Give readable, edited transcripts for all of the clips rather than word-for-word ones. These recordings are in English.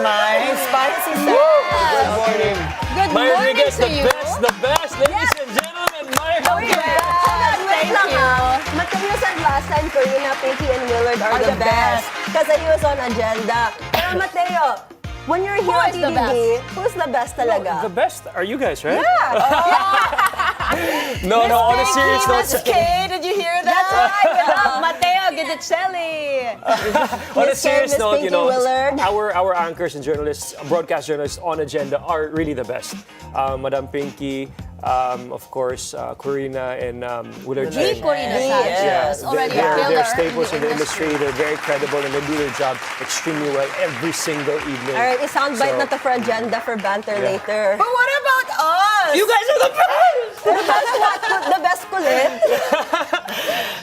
Mai. Spicy sauce. Good morning. Good Mai morning Rodriguez, to you. the best. Ladies and gentlemen, Mai Rodriguez. Thank you. Matteo said last time, Karina, Pinky, and Willard are the best. Kasi he was on agenda. Pero Matteo, when you're here on is the TVD, who's the best talaga? The best are you guys, right? Yeah. No, on a serious note. Miss Kay, did you hear that? That's right. We love Matteo Guidicelli. On a Miss Kay, serious Miss note, Pinky Willard. our anchors and journalists, broadcast journalists on agenda are really the best. Madam Pinky, of course, Corina and Willard The Chang. Corina Sanchez, already a pillar. They're staples in the industry. They're very credible and they do their job extremely well every single evening. All right, i-soundbite So- na to for agenda for banter later. But what about us? You guys are the best! The best kulit.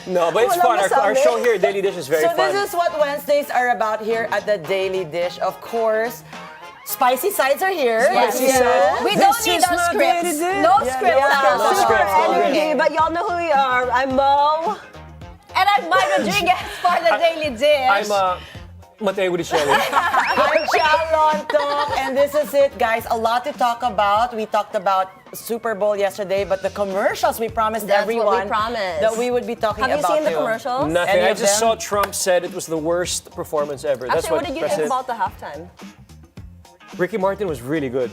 No, but it's Walang fun. Our masabi. show here, Daily Dish, is very So fun. this is what Wednesdays are about here at the Daily Dish. Of course, spicy sides are here. Yes. We don't need our scripts. No scripts at all. No Super scripts, no energy, but y'all know who we are. I'm Mo. And I'm Mai Rodriguez for the Daily Dish. I'm Matteo Guidicelli. I'm Chal Lontoc, and this is it, guys. A lot to talk about. We talked about Super Bowl yesterday, but the commercials we promised That's what we everyone promised. that we would be talking Have about. you seen the too. commercials? Nothing. Any I of just them? saw Trump said it was the worst performance ever. That's Actually, what did you think President- about the halftime? Ricky Martin was really good.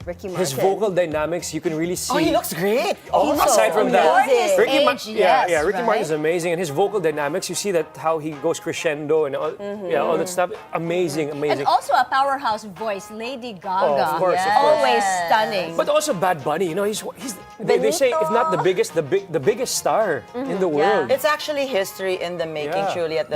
Ricky Martin. His vocal dynamics, you can really see. Oh, he looks great. Aside from that, amazing. Ricky, Age, yes, Ricky right? Martin is amazing, and his vocal dynamics, you see that how he goes crescendo and all, all that stuff. Amazing. And also a powerhouse voice, Lady Gaga. Oh, of course, of course. Always stunning. But also Bad Bunny, he's they say if not the biggest, the biggest star in the world. It's actually history in the making, Yeah. truly, at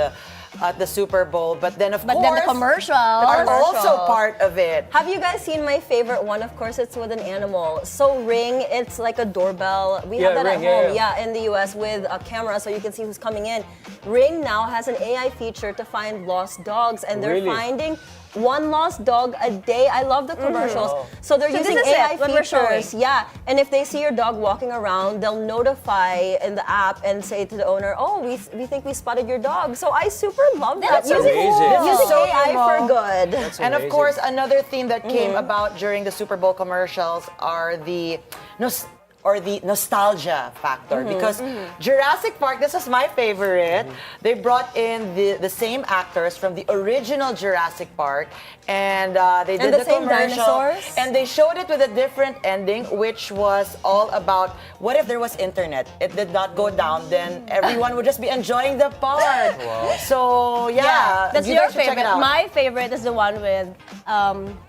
the Super Bowl. But then, of But course, then the commercials. are also part of it. Have you guys seen my favorite one? Of course, it's with an animal. So Ring, it's like a doorbell. We have Yeah, that Ring, at home, yeah. in the US with a camera so you can see who's coming in. Ring now has an AI feature to find lost dogs, and they're Really? finding one lost dog a day. I love the commercials. So they're So using this is AI it, what we're features. showing. Yeah, and if they see your dog walking around, they'll notify in the app and say to the owner, "Oh, we think we spotted your dog." So I super love that. That's Using amazing. using So AI cool. for good. That's And of amazing. course, another theme that came about during the Super Bowl commercials are the nostalgia factor. Because Jurassic Park, this is my favorite. They brought in the same actors from the original Jurassic Park, and they did the the same commercial. dinosaurs? And they showed it with a different ending, which was all about what if there was internet? It did not go down, then everyone would just be enjoying the park. So yeah, That's you your guys should check it favorite. out. My favorite is the one with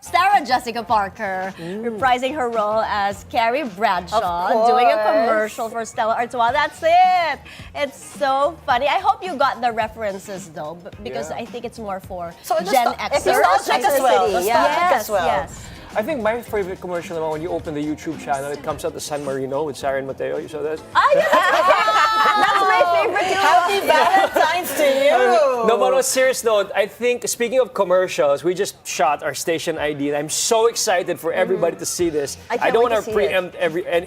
Sarah Jessica Parker reprising her role as Carrie Bradshaw, doing a commercial for Stella Artois. That's it. It's so funny. I hope you got the references though, because Yeah. I think it's more for So Gen it's Xers. nostalgic as well. City, Nostalgic as well. Yes. I think my favorite commercial naman when you open the YouTube channel, it comes out to San Marino with Sarah and Matteo. You saw that? That's my favorite too. Happy Valentine's to you. No, but on a serious note, I think, speaking of commercials, we just shot our station ID, and I'm so excited for everybody to see this. I can't don't wait want to to see it. preempt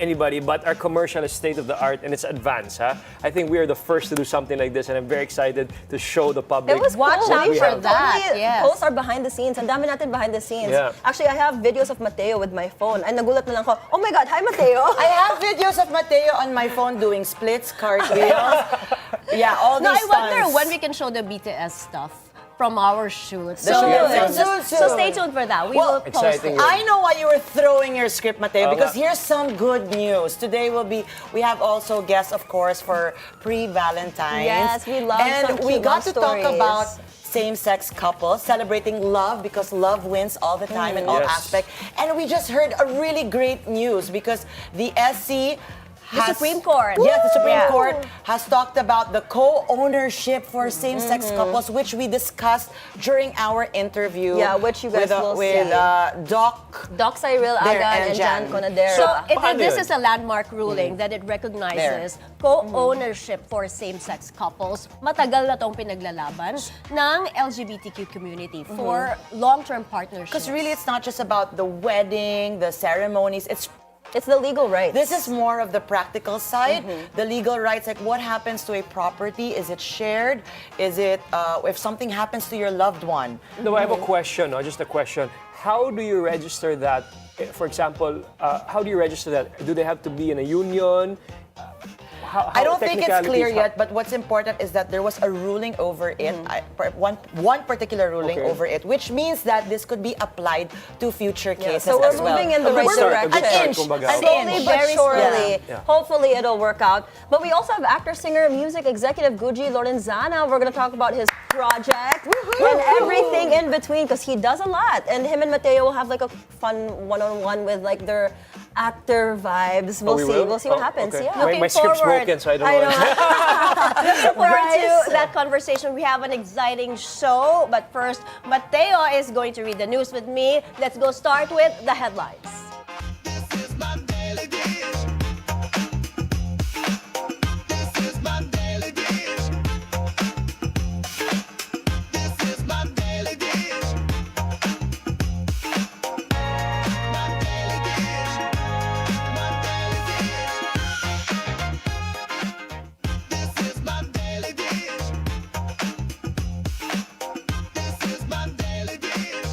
anybody, but our commercial is state of the art and it's advanced. I think we are the first to do something like this, and I'm very excited to show the public. It was Watch cool. out We for should that, totally yes. post our behind the scenes. Ang dami natin behind the scenes. Yeah. Actually, I have videos of Matteo with my phone. Ay, nagulat na lang ko, oh my God, hi Matteo. I have videos of Matteo on my phone doing splits, cartwheels. Yeah, all No, these I wonder stunts. when we can show the BTS stuff from our shoot. The shoot. Yeah, So stay tuned for that. We Well, will post exciting. it. I know why you were throwing your script, Matteo, Oo because nga. here's some good news. Today we have also guests, of course, for pre-Valentine's. Yes, we love And some we cute got love to talk stories. about same-sex couples celebrating love because love wins all the time in all Yes. aspects. And we just heard a really great news because the SC The Supreme Court. Yes, the Supreme Yeah. Court has talked about the co-ownership for same-sex couples, which we discussed during our interview. Yeah, which you guys will with see. Doc Cyril There, Agan and Jan Conadera. So this yun? is a landmark ruling that it recognizes co-ownership for same-sex couples. Matagal na tong pinaglalaban ng LGBTQ community for long-term partnerships. Because really, it's not just about the wedding, the ceremonies. It's It's the legal rights. This is more of the practical side. The legal rights, like what happens to a property? Is it shared? Is it, if something happens to your loved one? No, I have a question, just a question. How do you register that? For example, how do you register that? Do they have to be in a union? I don't think it's clear technicalities, yet, but what's important is that there was a ruling over it, one particular ruling over it, which means that this could be applied to future cases so we're as well. moving in the A right good start, a good direction. start, kumbaga. An Slowly inch. but Very surely. Yeah. Hopefully it'll work out. But we also have actor, singer, music executive Guji Lorenzana. We're going to talk about his project and everything in between because he does a lot. And him and Matteo will have like a fun one-on-one with like their actor vibes. We'll see. will? We'll see what happens. Okay. Yeah. My script's forward. broken, so I don't know. Looking forward Bryce. to that conversation. We have an exciting show, but first, Matteo is going to read the news with me. Let's go start with the headlines. This is my daily dish. This is my daily dish. This is my daily dish. My daily dish. My daily dish. This is my daily dish. This is my daily dish.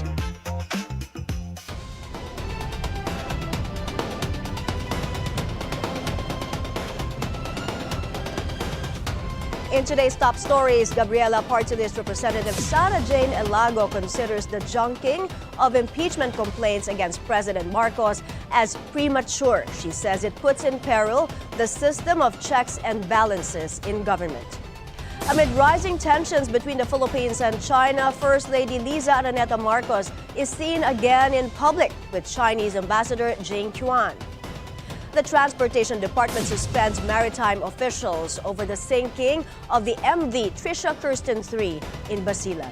In today's top stories, Gabriela Party List Representative Sara Jane Elago considers the junking of impeachment complaints against President Marcos as premature. She says it puts in peril the system of checks and balances in government. Amid rising tensions between the Philippines and China, First Lady Liza Araneta Marcos is seen again in public with Chinese Ambassador Jing Qian. The Transportation Department suspends maritime officials over the sinking of the MV Trisha Kirsten 3 in Basilan.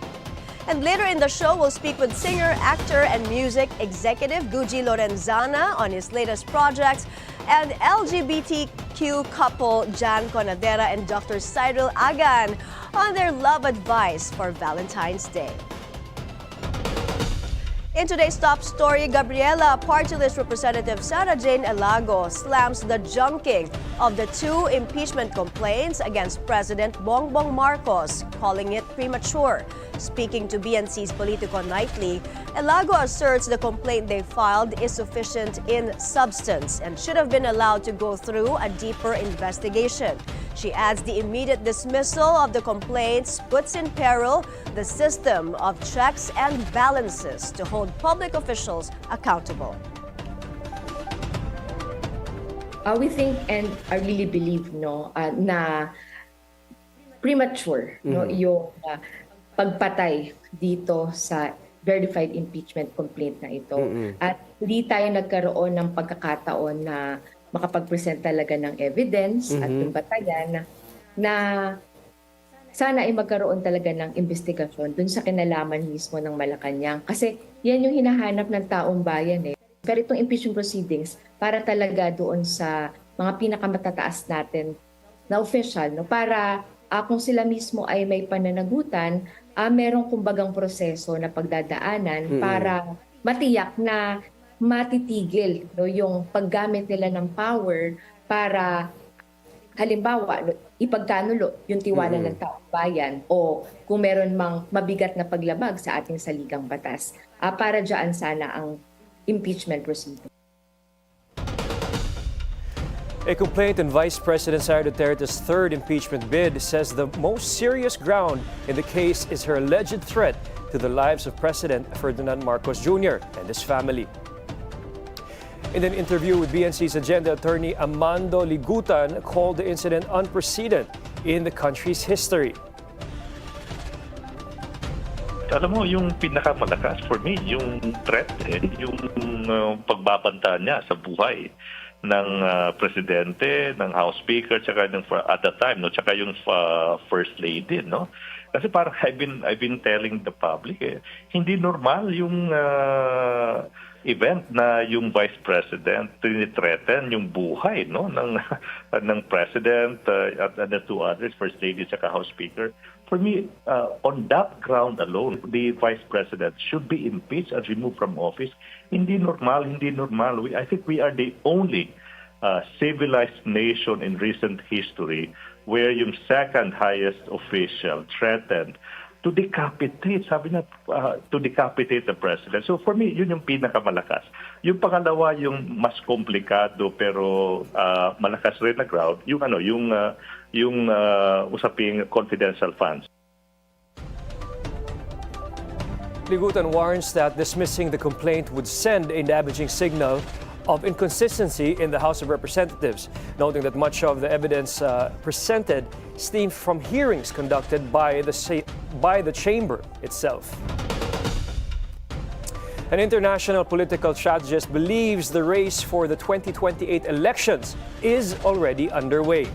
And later in the show, we'll speak with singer, actor, and music executive Guji Lorenzana on his latest projects, and LGBTQ couple Jan Conadera and Dr. Cyril Agan on their love advice for Valentine's Day. In today's top story, Gabriela Party List Representative Sara Jane Elago slams the junking of the two impeachment complaints against President Bongbong Marcos, calling it premature. Speaking to BNC's Politico Nightly, Elago asserts the complaint they filed is sufficient in substance and should have been allowed to go through a deeper investigation. She adds the immediate dismissal of the complaints puts in peril the system of checks and balances to hold public officials accountable. We think and I really believe na premature yung pagpatay dito sa verified impeachment complaint na ito. At hindi tayo nagkaroon ng pagkakataon na makapag-present talaga ng evidence at yung batayan na sana ay magkaroon talaga ng investigasyon dun sa kinalaman mismo ng Malacanang. Kasi yan yung hinahanap ng taong bayan eh. Pero itong impeachment proceedings, para talaga doon sa mga pinakamatataas natin na official, para kung sila mismo ay may pananagutan, merong kumbagang proseso na pagdadaanan para matiyak na matitigil yung paggamit nila ng power para halimbawa ipagkanulo yung tiwala ng taong bayan o kung meron mang mabigat na paglabag sa ating saligang batas. Para dyan sana ang impeachment proceeding. A complaint in Vice President Sara Duterte's third impeachment bid says the most serious ground in the case is her alleged threat to the lives of President Ferdinand Marcos Jr. and his family. In an interview with BNC's agenda attorney Amando Ligutan called the incident unprecedented in the country's history. Alam mo, yung pinakamalakas for me, yung threat, yung pagbabanta niya sa buhay ng presidente, ng House Speaker, tsaka ng, at the time, tsaka yung First Lady, no? Kasi parang I've been telling the public, hindi normal yung event na yung Vice President tinithreaten yung buhay ng ng President at the two others, First Lady at House Speaker. For me, on that ground alone, the Vice President should be impeached and removed from office. Hindi normal. I think we are the only civilized nation in recent history where yung second highest official threatened to decapitate, sabi na, to decapitate the president. So for me, yun yung pinakamalakas. Yung pangalawa, yung mas komplikado pero malakas rin na ground, yung usaping confidential funds. Ligutan warns that dismissing the complaint would send a damaging signal of inconsistency in the House of Representatives, noting that much of the evidence presented stemmed from hearings conducted by the chamber itself. An international political strategist believes the race for the 2028 elections is already underway.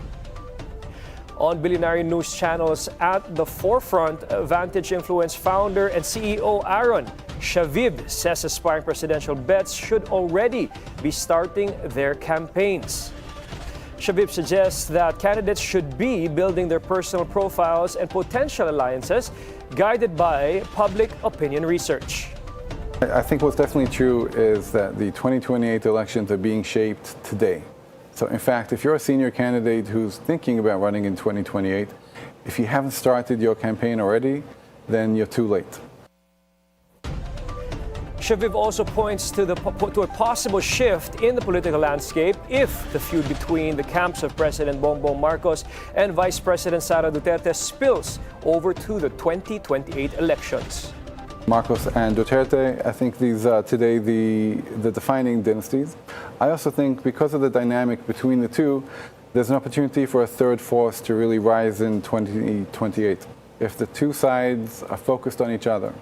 On Bilyonaryo News channels at the forefront, Vantage Influence founder and CEO Aaron Shavib says aspiring presidential bets should already be starting their campaigns. Shavib suggests that candidates should be building their personal profiles and potential alliances guided by public opinion research. I think what's definitely true is that the 2028 elections are being shaped today. So in fact, if you're a senior candidate who's thinking about running in 2028, if you haven't started your campaign already, then you're too late. Shavib also points to a possible shift in the political landscape if the feud between the camps of President Bongbong Marcos and Vice President Sara Duterte spills over to the 2028 elections. Marcos and Duterte, I think these are today the defining dynasties. I also think because of the dynamic between the two, there's an opportunity for a third force to really rise in 2028. If the two sides are focused on each other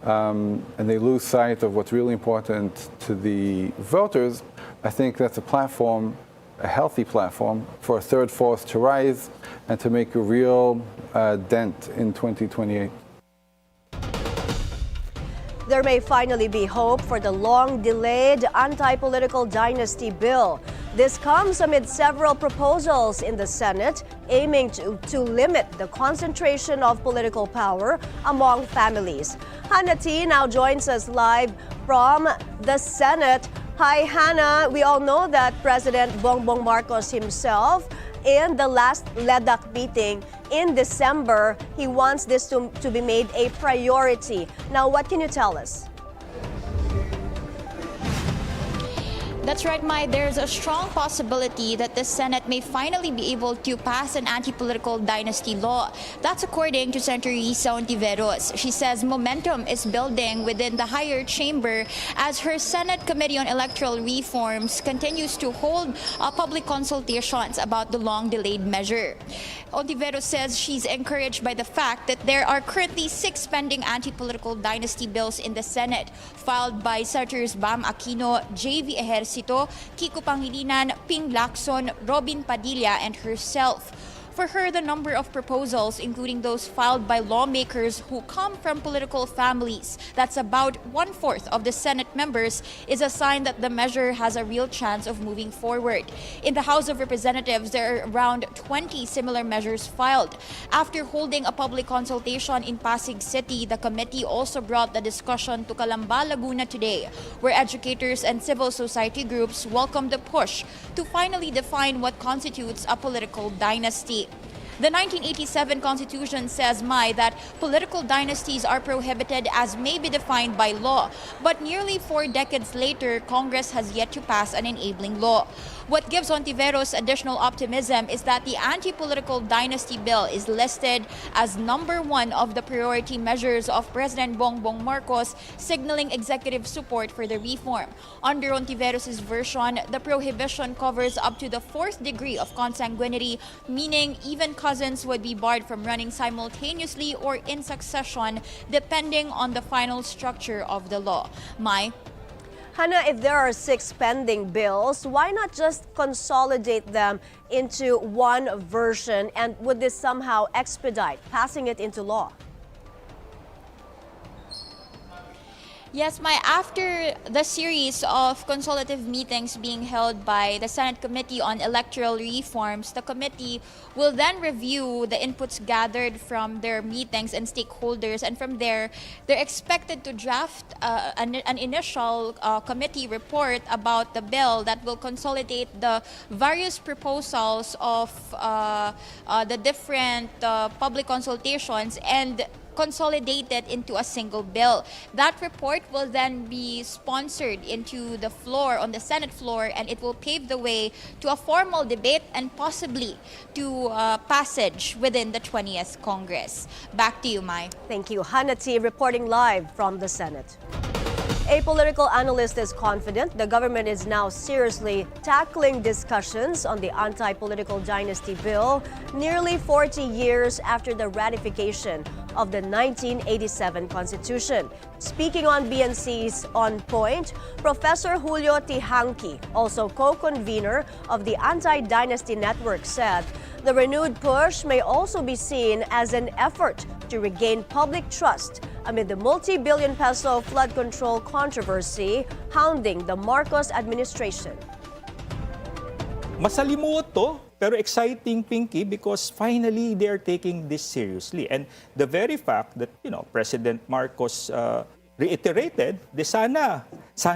and they lose sight of what's really important to the voters, I think that's a platform, a healthy platform, for a third force to rise and to make a real dent in 2028. There may finally be hope for the long-delayed anti-political dynasty bill. This comes amid several proposals in the Senate aiming to limit the concentration of political power among families. Hannah T now joins us live from the Senate. Hi, Hannah. We all know that President Bongbong Marcos himself, in the last LEDAC meeting in December, he wants this to be made a priority. Now, what can you tell us? That's right, Mai. There's a strong possibility that the Senate may finally be able to pass an anti-political dynasty law. That's according to Senator Risa Ontiveros. She says momentum is building within the higher chamber as her Senate Committee on Electoral Reforms continues to hold public consultations about the long-delayed measure. Ontiveros says she's encouraged by the fact that there are currently 6 pending anti-political dynasty bills in the Senate, filed by Senators Bam Aquino, J.V. Ejercito, Kiko Pangilinan, Ping Lacson, Robin Padilla, and herself. For her, the number of proposals, including those filed by lawmakers who come from political families, that's about 1/4 of the Senate members, is a sign that the measure has a real chance of moving forward. In the House of Representatives, there are around 20 similar measures filed. After holding a public consultation in Pasig City, the committee also brought the discussion to Calamba, Laguna today, where educators and civil society groups welcomed the push to finally define what constitutes a political dynasty. The 1987 Constitution says, Mai, that political dynasties are prohibited as may be defined by law. But nearly 4 decades later, Congress has yet to pass an enabling law. What gives Ontiveros additional optimism is that the anti-political dynasty bill is listed as number 1 of the priority measures of President Bongbong Marcos, signaling executive support for the reform. Under Ontiveros' version, the prohibition covers up to the 4th degree of consanguinity, meaning even cousins would be barred from running simultaneously or in succession, depending on the final structure of the law. Mai? Hannah, if there are 6 pending bills, why not just consolidate them into one version? And would this somehow expedite passing it into law? Yes, after the series of consultative meetings being held by the Senate Committee on Electoral Reforms, the committee will then review the inputs gathered from their meetings and stakeholders, and from there, they're expected to draft an initial committee report about the bill that will consolidate the various proposals of the different public consultations and consolidated into a single bill. That report will then be sponsored into the floor, on the Senate floor, and it will pave the way to a formal debate and possibly to passage within the 20th Congress. Back to you, Mai. Thank you. Hanati reporting live from the Senate. A political analyst is confident the government is now seriously tackling discussions on the anti-political dynasty bill nearly 40 years after the ratification of the 1987 Constitution. Speaking on BNC's On Point, Professor Julio Tihanki, also co-convener of the Anti-Dynasty Network, said the renewed push may also be seen as an effort to regain public trust amid the multi-billion peso flood control controversy hounding the Marcos administration. Masalimuot to, pero exciting, Pinky, because finally they are taking this seriously. And the very fact that, President Marcos reiterated, sana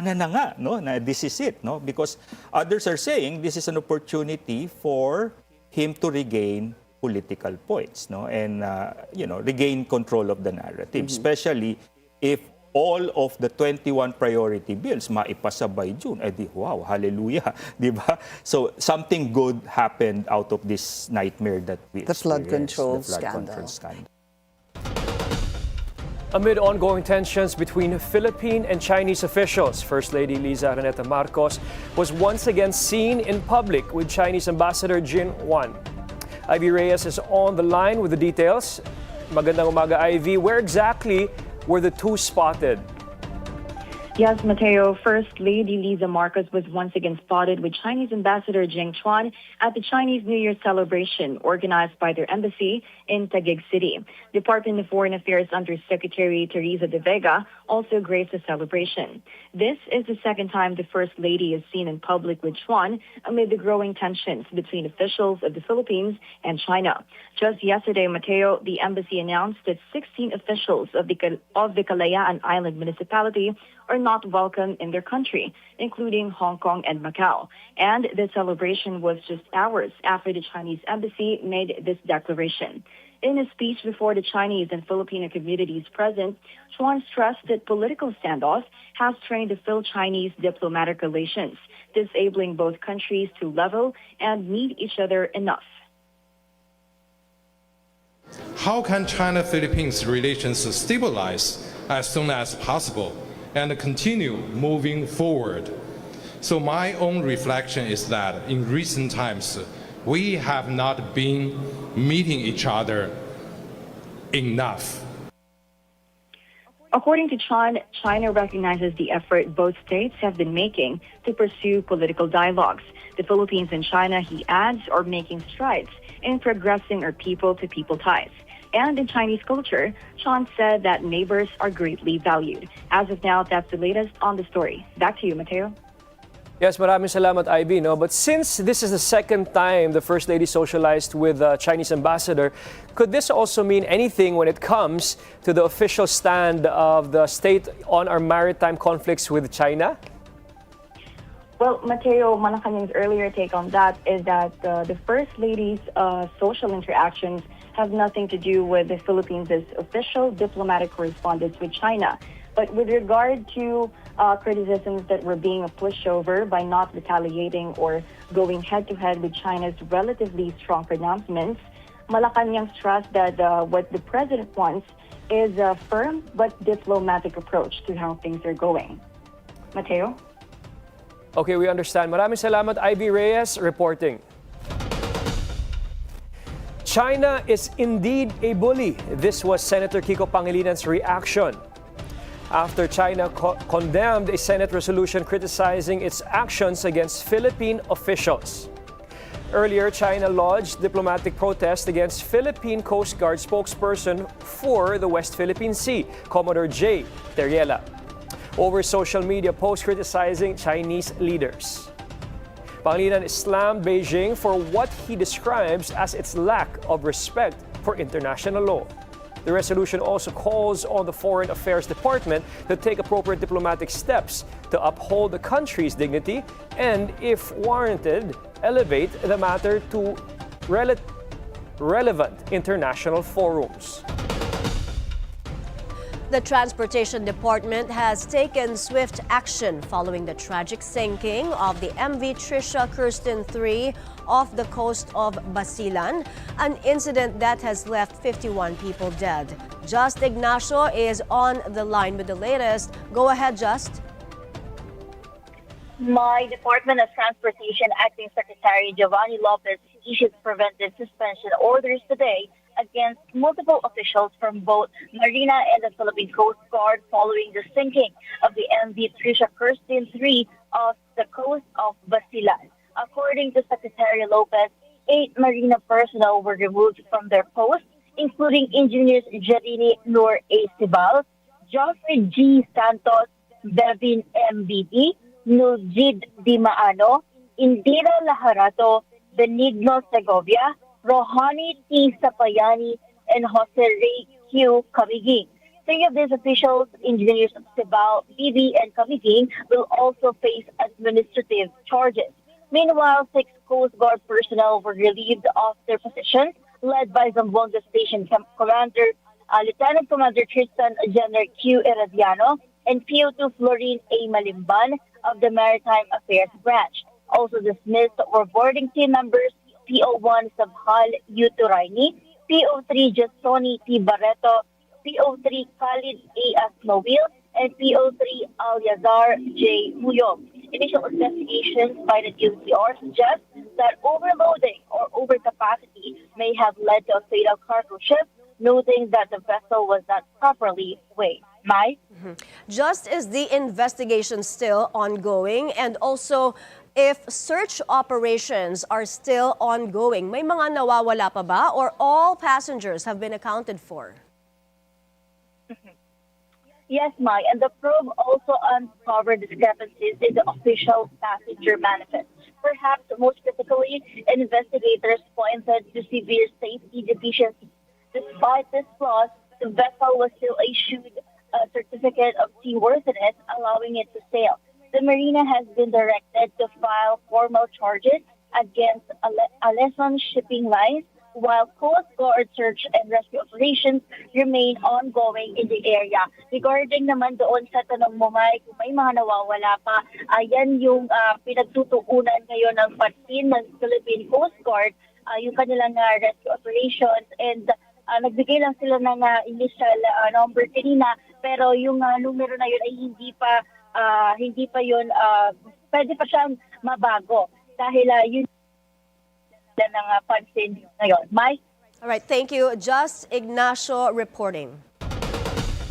na nga, no, na this is it, no? Because others are saying this is an opportunity for him to regain political points, no, and regain control of the narrative, especially if all of the 21 priority bills maipasa by June. Wow, hallelujah, di ba? So something good happened out of this nightmare that we The flood experienced, control the flood scandal. control scandal. Amid ongoing tensions between Philippine and Chinese officials, First Lady Liza Araneta Marcos was once again seen in public with Chinese Ambassador Jin Wan. Ivy Reyes is on the line with the details. Magandang umaga, Ivy. Where exactly were the two spotted? Yes, Matteo. First Lady Liza Marcos was once again spotted with Chinese Ambassador Jing Chuan at the Chinese New Year celebration organized by their embassy in Taguig City. Department of Foreign Affairs Under Secretary Teresa de Vega also graced the celebration. This is the second time the First Lady is seen in public with Chuan amid the growing tensions between officials of the Philippines and China. Just yesterday, Matteo, the embassy announced that 16 officials of the Kalayaan Island municipality are not welcome in their country, including Hong Kong and Macau. And the celebration was just hours after the Chinese embassy made this declaration. In a speech before the Chinese and Filipino communities present, Chuan stressed that political standoff has strained the Phil-Chinese diplomatic relations, disabling both countries to level and meet each other enough. How can China-Philippines relations stabilize as soon as possible and continue moving forward? So my own reflection is that in recent times, we have not been meeting each other enough. According to Chuan, China recognizes the effort both states have been making to pursue political dialogues. The Philippines and China, he adds, are making strides in progressing our people-to-people ties. And in Chinese culture, Chuan said that neighbors are greatly valued. As of now, that's the latest on the story. Back to you, Matteo. Yes, maraming salamat, Ivy. No? But since this is the second time the First Lady socialized with the Chinese ambassador, could this also mean anything when it comes to the official stand of the state on our maritime conflicts with China? Well, Matteo, Malacanang's earlier take on that is that the First Lady's social interactions have nothing to do with the Philippines' official diplomatic correspondence with China. But with regard to criticisms that were being a pushover by not retaliating or going head-to-head with China's relatively strong pronouncements, Malacanang stressed that what the president wants is a firm but diplomatic approach to how things are going. Matteo? Okay, we understand. Maraming salamat, Ivy Reyes, reporting. China is indeed a bully. This was Senator Kiko Pangalinan's reaction after China condemned a Senate resolution criticizing its actions against Philippine officials. Earlier, China lodged diplomatic protest against Philippine Coast Guard spokesperson for the West Philippine Sea, Commodore J. Teriela. over social media posts criticizing Chinese leaders. Pangilinan slammed Beijing for what he describes as its lack of respect for international law. The resolution also calls on the Foreign Affairs Department to take appropriate diplomatic steps to uphold the country's dignity and, if warranted, elevate the matter to relevant international forums. The Transportation Department has taken swift action following the tragic sinking of the MV Trisha Kirsten 3 off the coast of Basilan, an incident that has left 51 people dead. Just Ignacio is on the line with the latest. Go ahead, Just. My Department of Transportation Acting Secretary Giovanni Lopez issued preventive suspension orders today against multiple officials from both Marina and the Philippine Coast Guard following the sinking of the MV Trisha Kirsten 3 off the coast of Basilan. According to Secretary Lopez, 8 Marina personnel were removed from their posts, including engineers Jerini Nur A. Sibal, Joffrey G. Santos, Bevin MBD, Nulzid Di Maano, Indira Laharato, Benigno Segovia, Rohani T. Sapayani, and Jose Ray Q. Camiguin. 3 of these officials, engineers of Cibao, BB, and Camiguin, will also face administrative charges. Meanwhile, 6 Coast Guard personnel were relieved of their positions, led by Zamboanga Station Commander, Lieutenant Commander Tristan Jenner Q. Herediano, and PO2 Florine A. Malimban of the Maritime Affairs Branch. Also dismissed were boarding team members PO1 Sabhal U. Turaini, PO3 Justoni T. Barreto, PO3 Khalid A. Asmawil, and PO3 Alyazar J. Huyo. Initial investigations by the DOTR suggest that overloading or overcapacity may have led to a fatal cargo ship, noting that the vessel was not properly weighed. Mai? Just is the investigation still ongoing, and also if search operations are still ongoing, may mga nawawala pa ba or all passengers have been accounted for? Yes, Mai, and the probe also uncovered discrepancies in the official passenger manifest. Perhaps most critically, investigators pointed to severe safety deficiencies. Despite this flaws, the vessel was still issued a certificate of seaworthiness, allowing it to sail. The Marina has been directed to file formal charges against Aleson Shipping Lines, while Coast Guard search and rescue operations remain ongoing in the area. Regarding naman doon sa tanong mo, Mike, kung may mga nawawala pa, ayan yung pinagtutuunan ngayon ng patin ng Philippine Coast Guard, yung kanilang rescue operations, and nagbigay lang sila ng initial number kanina, pero yung numero na yun ay hindi pa yun, pwede pa siyang mabago dahil yun ng pansin ngayon. Mike? All right, thank you. Just Ignacio reporting.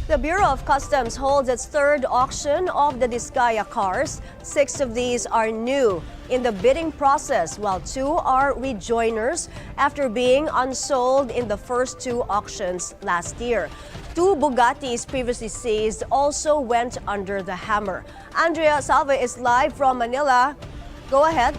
The Bureau of Customs holds its 3rd auction of the Discaya cars. 6 of these are new in the bidding process, while 2 are rejoiners after being unsold in the first 2 auctions last year. 2 Bugattis previously seized also went under the hammer. Andrea Salve is live from Manila. Go ahead.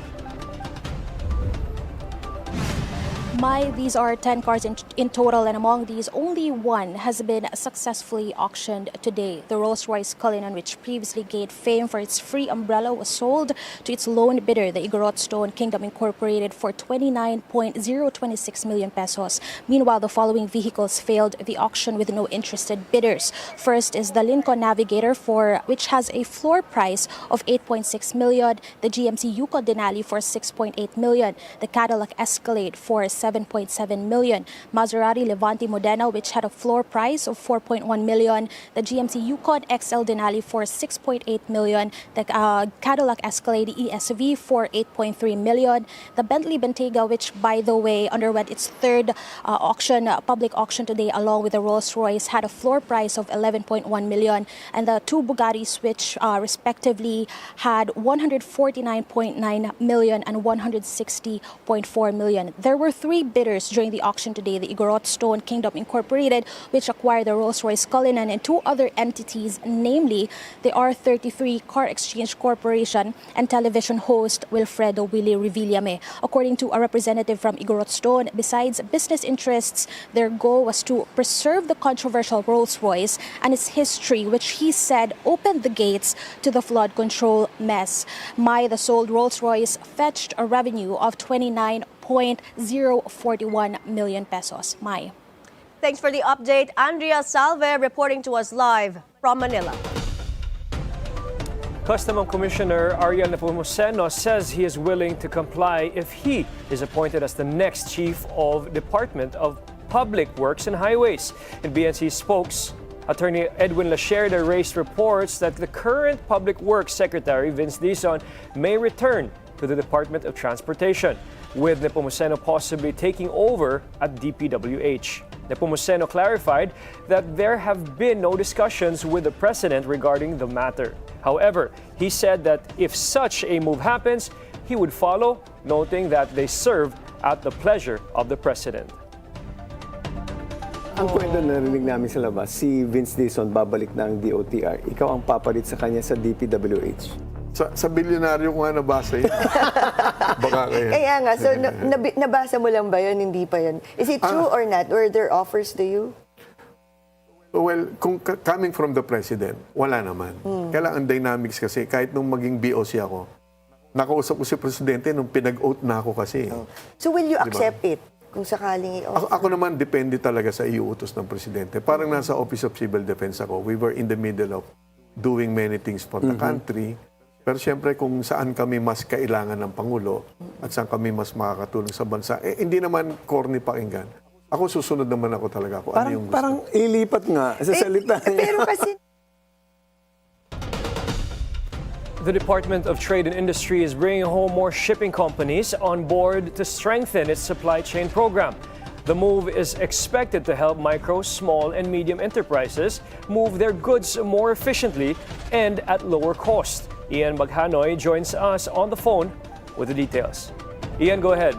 These are 10 cars in total, and among these, only 1 has been successfully auctioned today. The Rolls-Royce Cullinan, which previously gained fame for its free umbrella, was sold to its lone bidder, the Igorot Stone Kingdom Incorporated, for 29.026 million pesos. Meanwhile, the following vehicles failed the auction with no interested bidders. First is the Lincoln Navigator, which has a floor price of 8.6 million, the GMC Yukon Denali for 6.8 million, the Cadillac Escalade for 7.7 million, Maserati Levante Modena, which had a floor price of 4.1 million, the GMC Yukon XL Denali for 6.8 million, the Cadillac Escalade ESV for 8.3 million, the Bentley Bentayga, which, by the way, underwent its 3rd public auction today, along with the Rolls-Royce, had a floor price of 11.1 million, and the 2 Bugattis, which respectively had 149.9 million and 160.4 million. There were 3 three bidders during the auction today: the Igorot Stone Kingdom Incorporated, which acquired the Rolls-Royce Cullinan, and two other entities, namely the R33 Car Exchange Corporation and television host Wilfredo Willie Revillame. According to a representative from Igorot Stone, besides business interests, their goal was to preserve the controversial Rolls-Royce and its history, which he said opened the gates to the flood control mess. Mai, the sold Rolls-Royce, fetched a revenue of 29.041 million pesos. Mai. Thanks for the update, Andrea Salve, reporting to us live from Manila. Customs Commissioner Ariel Nepomuceno says he is willing to comply if he is appointed as the next Chief of Department of Public Works and Highways. In BNC spokes, Attorney Edwin Lasherda raised reports that the current Public Works Secretary, Vince Dizon, may return to the Department of Transportation, with Nepomuceno possibly taking over at DPWH. Nepomuceno clarified that there have been no discussions with the President regarding the matter. However, he said that if such a move happens, he would follow, noting that they serve at the pleasure of the President. Ang kwento na narinig namin sa labas, si Vince Dizon babalik na ang DOTR. Ikaw ang papalit sa kanya sa DPWH. Sa Bilyonaryo ko nga nabasa yun. Baka kaya. Kaya nga, so nabasa mo lang ba yun? Hindi pa yun. Is it true or not? Were there offers to you? Well, kung coming from the President, wala naman. Kailangan dynamics kasi, kahit nung maging BOC ako, nakausap ko si Presidente nung pinag-oath na ako kasi. So will you accept it? Kung sakaling i-offer? Ako naman, depende talaga sa iuutos ng Presidente. Parang nasa Office of Civil Defense ako, we were in the middle of doing many things for the country. Pero siyempre, kung saan kami mas kailangan ng Pangulo at saan kami mas makakatulong sa bansa, hindi naman corny pakinggan. Ako, susunod naman ako talaga kung ano yung gusto. Parang ilipat nga sa salita niya. Pero kasi... The Department of Trade and Industry is bringing home more shipping companies on board to strengthen its supply chain program. The move is expected to help micro, small, and medium enterprises move their goods more efficiently and at lower cost. Ian Maghanoy joins us on the phone with the details. Ian, go ahead.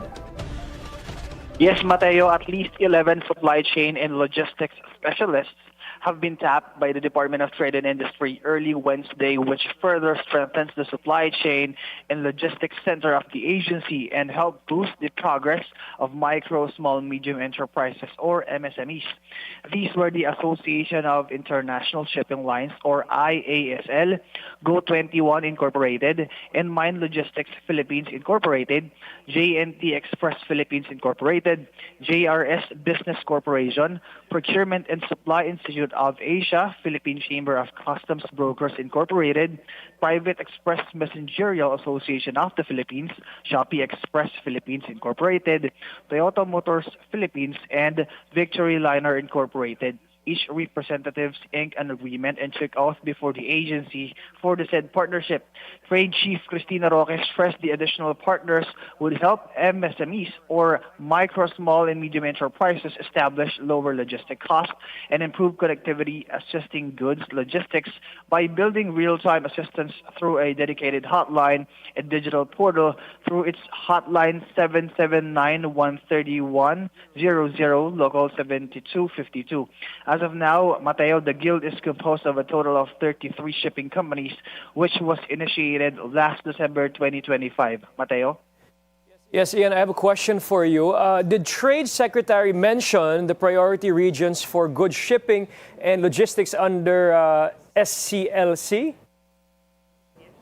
Yes, Matteo, at least 11 supply chain and logistics specialists have been tapped by the Department of Trade and Industry early Wednesday, which further strengthens the supply chain and logistics center of the agency and help boost the progress of micro, small, medium enterprises, or MSMEs. These were the Association of International Shipping Lines, or IASL, Go21 Incorporated, and Mine Logistics Philippines Incorporated, JNT Express Philippines Incorporated, JRS Business Corporation, Procurement and Supply Institute of Asia, Philippine Chamber of Customs Brokers Incorporated, Private Express Messengerial Association of the Philippines, Shopee Express Philippines Incorporated, Toyota Motors Philippines, and Victory Liner Incorporated. Each representatives inked an agreement and took oath before the agency for the said partnership. Trade Chief Cristina Roque stressed the additional partners would help MSMEs, or micro, small, and medium enterprises, establish lower logistic costs and improve connectivity, assisting goods logistics by building real-time assistance through a dedicated hotline and digital portal through its hotline 779-131-00, local 7252. As of now, Matteo, the guild is composed of a total of 33 shipping companies, which was initiated last December 2025. Matteo? Yes, Ian, I have a question for you. Did Trade Secretary mention the priority regions for goods shipping and logistics under SCLC?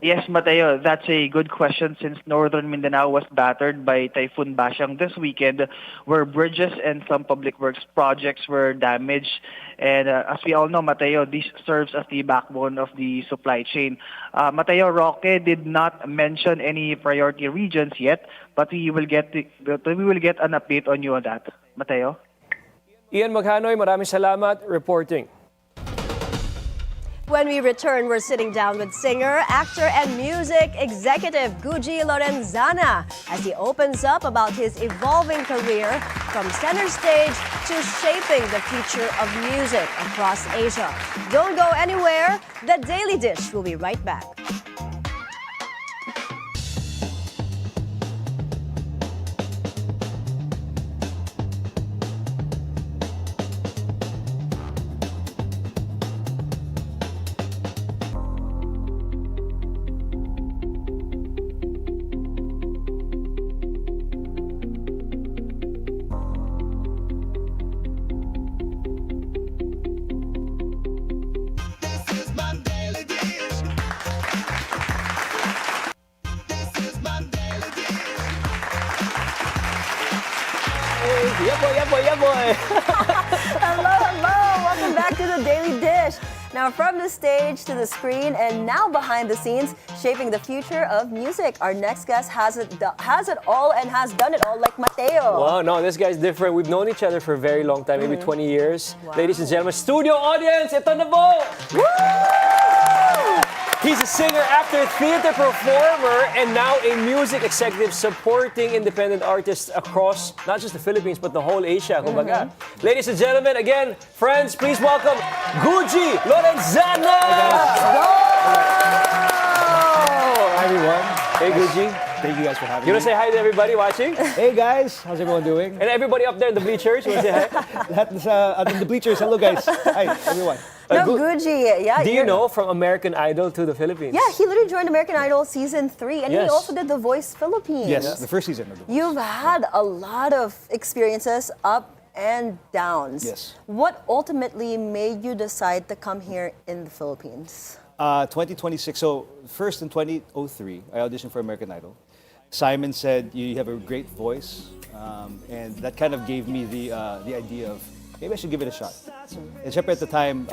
Yes, Matteo, that's a good question since northern Mindanao was battered by Typhoon Bashang this weekend, where bridges and some public works projects were damaged. And as we all know, Matteo, this serves as the backbone of the supply chain. Matteo, Roque did not mention any priority regions yet, but we will get an update on you on that. Matteo? Ian Maghanoy, maraming salamat reporting. When we return, we're sitting down with singer, actor, and music executive Guji Lorenzana as he opens up about his evolving career from center stage to shaping the future of music across Asia. Don't go anywhere. The Daily Dish will be right back. Yeah, boy, yeah, boy, yeah, boy. Hello, hello. Welcome back to the Daily Dish. Now, from the stage to the screen, and now behind the scenes, shaping the future of music. Our next guest has it all and has done it all, like Matteo. Wow, no, this guy's different. We've known each other for a very long time, maybe 20 years. Wow. Ladies and gentlemen, studio audience, ito na po! Woo! He's a singer, actor, theater performer, and now a music executive supporting independent artists across not just the Philippines, but the whole Asia. Kumbaga. Ladies and gentlemen, again, friends, please welcome Guji Lorenzana! Hi, everyone. Hey, Guji. Thank you guys for having You me. want to say hi to everybody watching? Hey, guys. How's everyone doing? And everybody up there in the bleachers, you want to say hi? Lahat sa in the bleachers. Hello, guys. Hi, everyone. No, Guji, yeah. Do you know from American Idol to the Philippines? Yeah, he literally joined American Idol season 3, and he Yes. also did The Voice Philippines. Yes, the first season of the You've had a lot of experiences, up and downs. Yes. What ultimately made you decide to come here in the Philippines? 2026. So first in 2003, I auditioned for American Idol. Simon said you have a great voice, and that kind of gave me the idea of maybe I should give it a shot. And syempre at the time,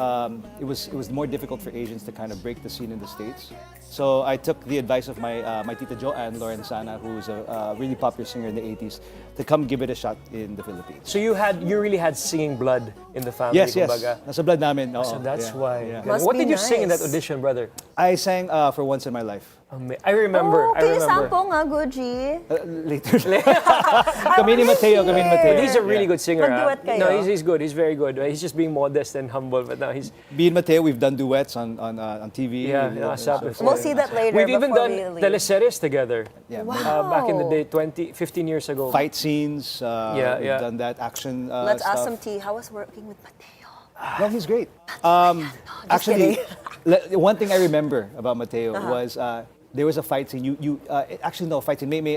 it was more difficult for Asians to kind of break the scene in the States. So I took the advice of my tita Jan Lorenzana, who was a really popular singer in the 80s, to come give it a shot in the Philippines. So you really had singing blood in the family, Yes, yes. kumbaga. Nasa blood namin. So that's yeah, why. yeah. Must What be did you sing in that nice. audition, brother? I sang for Once in My Life. I remember. Oh, I can you remember. sample nga, Guji? Later. Kami ni Matteo, kami ni Matteo. But he's a really good singer. Mag-duet kayo. No, he's good. He's very good. He's just being modest and humble, but now he's. Me and Matteo, we've done duets on TV. Yeah, We'll see that later. We've even before done we leave. teleseries together. Yeah, Back in the day, 15 years ago. fight scenes. Yeah, we've yeah. done that action. Let's ask stuff. some tea. How was working with Matteo? No, he's great. kidding. One thing I remember about Matteo was there was a fight scene. Actually no fight scene. May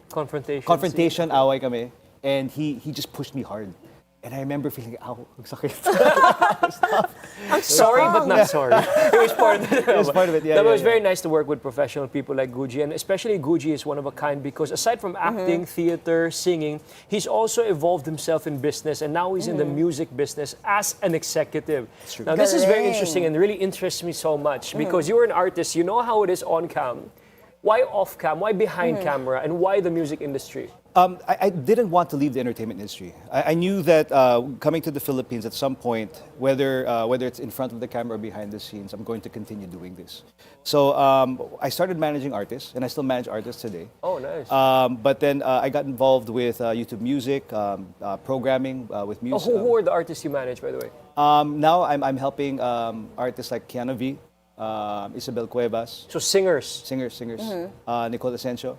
confrontation. Away kami, and he just pushed me hard. And I remember feeling, ow, ang sakit. I'm sorry, but not sorry. It was part of it. It was part of it, yeah. That yeah, was yeah. very nice to work with professional people like Guji, and especially Guji is one of a kind because aside from acting, theater, singing, he's also evolved himself in business, and now he's in the music business as an executive. true. Now, this is very Galing. interesting and really interests me so much because you're an artist, you know how it is on cam. Why off cam? Why behind camera? And why the music industry? I didn't want to leave the entertainment industry. I knew that coming to the Philippines at some point, whether it's in front of the camera or behind the scenes, I'm going to continue doing this. So I started managing artists, and I still manage artists today. Oh, nice. But then I got involved with YouTube Music, programming with music. Who are the artists you manage, by the way? Now I'm helping artists like Kiana V, Isabel Cuevas. So singers. Singers. Nicole Asensio.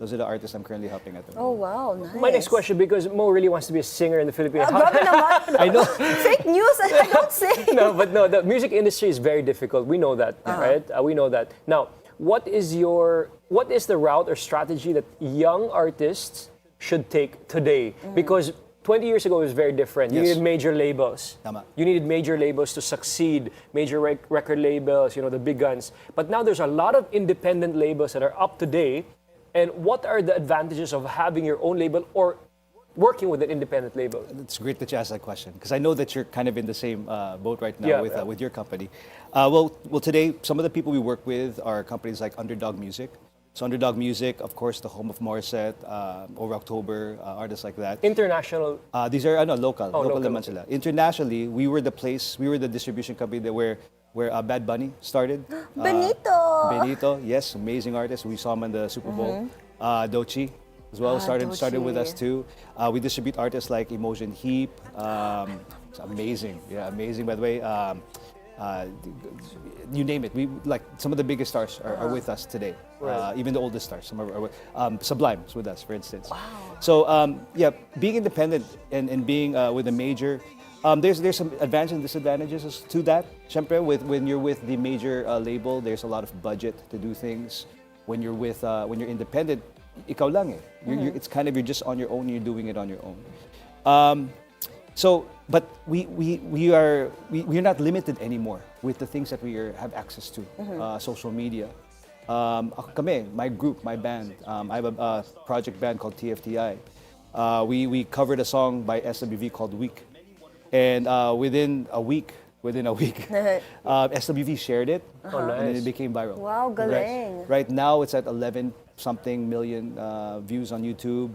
Those are the artists I'm currently helping at the Oh, moment. wow, nice. My next question, because Mo really wants to be a singer in the Philippines. Grabe naman. I know. Fake news. I don't say. No, but no, the music industry is very difficult. We know that, right? We know that. Now, what is the route or strategy that young artists should take today? Because 20 years ago it was very different. You Yes. needed major labels. Tama. You needed major labels to succeed, major record labels, the big guns. But now there's a lot of independent labels that are up to date. And what are the advantages of having your own label or working with an independent label? It's great that you asked that question because I know that you're kind of in the same boat right now Yeah, with your company. Well, today some of the people we work with are companies like Underdog Music. So Underdog Music, of course, the home of Morissette, Over October, artists like that. International. These are local. Oh, local local. naman sila. Internationally, we were the distribution company that where Bad Bunny started. Benito, yes, amazing artist. We saw him in the Super Bowl. Dochi as well started with us too. We distribute artists like Emotion Heap. It's amazing, amazing. By the way, you name it. We like some of the biggest stars are with us today. Right. Even the oldest stars. Some are Sublime is with us, for instance. Wow. So being independent and being with a major. There's some advantages and disadvantages to that. Siyempre, when you're with the major label, there's a lot of budget to do things. When you're independent, ikaw lang eh. It's kind of you're just on your own. You're doing it on your own. But we're not limited anymore with the things that we have access to. Social media. Kami, my group, my band. I have a project band called TFTI. We covered a song by SWV called Week. And within a week, SWV shared it, and then it became viral. Wow, galing. Right now, it's at 11 something million views on YouTube.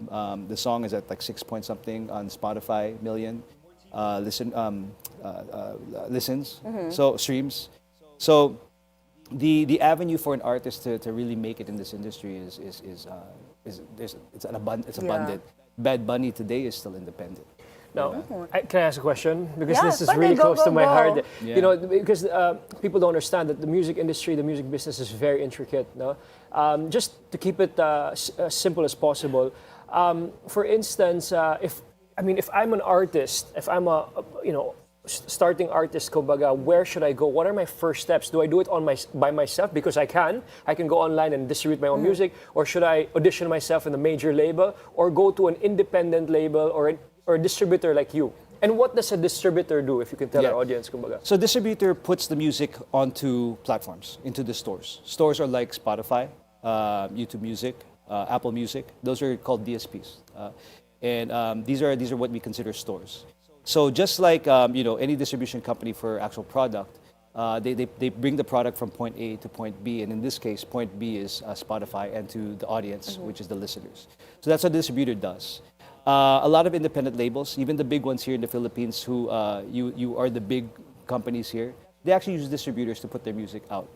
The song is at like 6 point something on Spotify million listens. So streams. So the avenue for an artist to really make it in this industry is abundant. Bad Bunny today is still independent. Now, can I ask a question? Because Yeah, this is Bunny, really go, close go, to my go. heart. Yeah. You know, because people don't understand that the music industry, the music business is very intricate. No? Just to keep it as simple as possible. For instance, if I'm an artist, if I'm a starting artist, kumbaga, where should I go? What are my first steps? Do I do it by myself because I can go online and distribute my own music, or should I audition myself in a major label, or go to an independent label or a distributor like you? And what does a distributor do, if you can tell our audience, kumbaga? So distributor puts the music onto platforms, into the stores. Stores are like Spotify, YouTube Music, Apple Music. Those are called DSPs, and these are what we consider stores. So just like any distribution company for actual product, they bring the product from point A to point B, and in this case, point B is Spotify, and to the audience, which is the listeners. So that's what the distributor does. A lot of independent labels, even the big ones here in the Philippines, who you are the big companies here, they actually use distributors to put their music out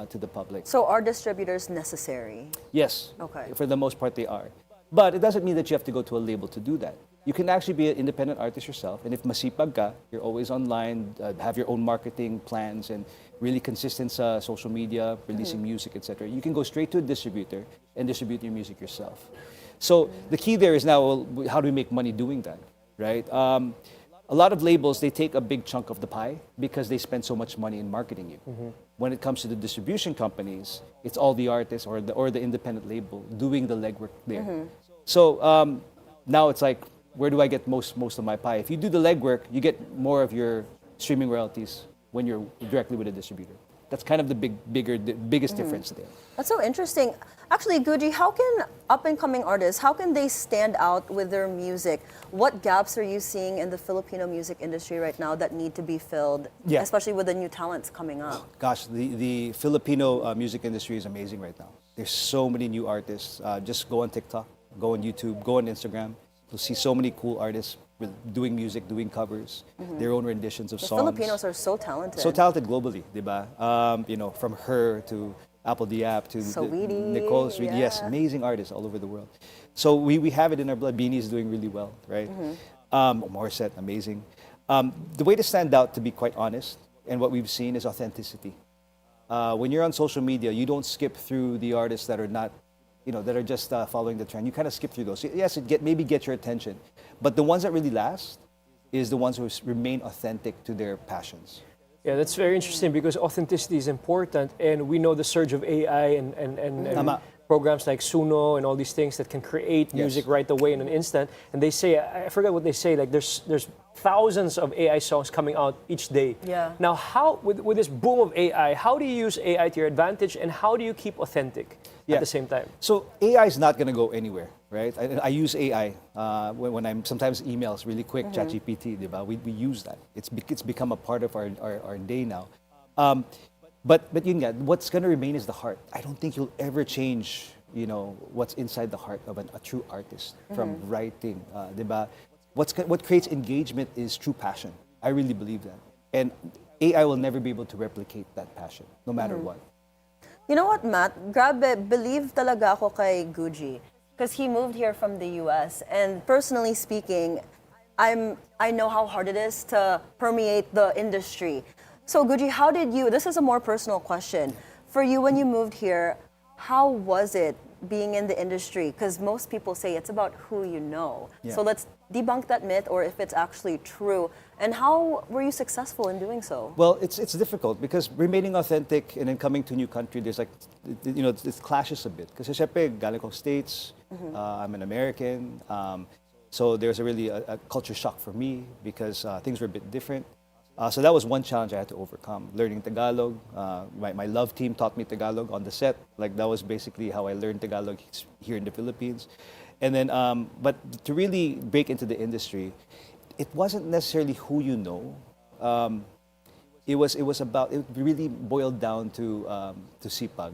to the public. So are distributors necessary? Yes. Okay. For the most part, they are. But it doesn't mean that you have to go to a label to do that. You can actually be an independent artist yourself, and if masipag ka, you're always online, have your own marketing plans, and really consistent sa social media, releasing music, etc. You can go straight to a distributor and distribute your music yourself. So the key there is now, well, how do we make money doing that, right? A lot of labels, they take a big chunk of the pie because they spend so much money in marketing you. When it comes to the distribution companies, it's all the artists or the independent label doing the legwork there. So now it's like, where do I get most of my pie? If you do the legwork, you get more of your streaming royalties when you're directly with a distributor. That's kind of the biggest difference there. That's so interesting. Actually, Guji, how can up-and-coming artists, how can they stand out with their music? What gaps are you seeing in the Filipino music industry right now that need to be filled, especially with the new talents coming up? Gosh, the Filipino music industry is amazing right now. There's so many new artists. Just go on TikTok, go on YouTube, go on Instagram. You'll see so many cool artists doing music, doing covers, their own renditions of songs. Filipinos are so talented. So talented globally, diba? From her to Apple Diap to Nicole Sweetie. Yes, amazing artists all over the world. So we have it in our blood. Beanie is doing really well, right? Morissette, amazing. The way to stand out, to be quite honest, and what we've seen is authenticity. When you're on social media, you don't skip through the artists that are not, that are just following the trend. You kind of skip through those. Yes, maybe get your attention. But the ones that really last is the ones who remain authentic to their passions. Yeah, that's very interesting because authenticity is important, and we know the surge of AI and programs like Suno and all these things that can create music right away in an instant. And they say, I forgot what they say, like there's thousands of AI songs coming out each day. Yeah. Now, how with this boom of AI, how do you use AI to your advantage, and how do you keep authentic at the same time? So AI is not going to go anywhere, right? I use AI when I'm sometimes emails really quick, ChatGPT, diba? We use that. It's become a part of our day now. But yun nga, what's going to remain is the heart. I don't think you'll ever change, what's inside the heart of a true artist from writing, diba? What creates engagement is true passion. I really believe that. And AI will never be able to replicate that passion, no matter what. You know what, Matt? Grabe, believe talaga ako kay Guji. Because he moved here from the US. And personally speaking, I know how hard it is to permeate the industry. So Guji, how did you, this is a more personal question. For you, when you moved here, how was it being in the industry? Because most people say it's about who you know. Yeah. So let's debunk that myth, or if it's actually true. And how were you successful in doing so? Well, it's difficult because remaining authentic and then coming to a new country, there's like, it clashes a bit. Because syempre, galing ko States, I'm an American. So there's a culture shock for me because things were a bit different. So that was one challenge I had to overcome. Learning Tagalog. My love team taught me Tagalog on the set. Like that was basically how I learned Tagalog here in the Philippines. And then, but to really break into the industry, it wasn't necessarily who you know. It was about, it really boiled down to sipag,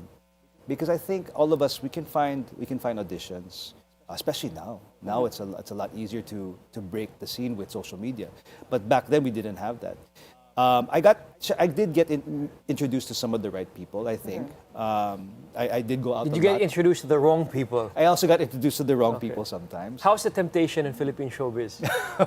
because I think all of us, we can find auditions, especially now. Now it's a lot easier to break the scene with social media, but back then we didn't have that. I did get introduced to some of the right people, I think. I did go out. Did you get introduced to the wrong people? I also got introduced to the wrong people sometimes. How's the temptation in Philippine showbiz?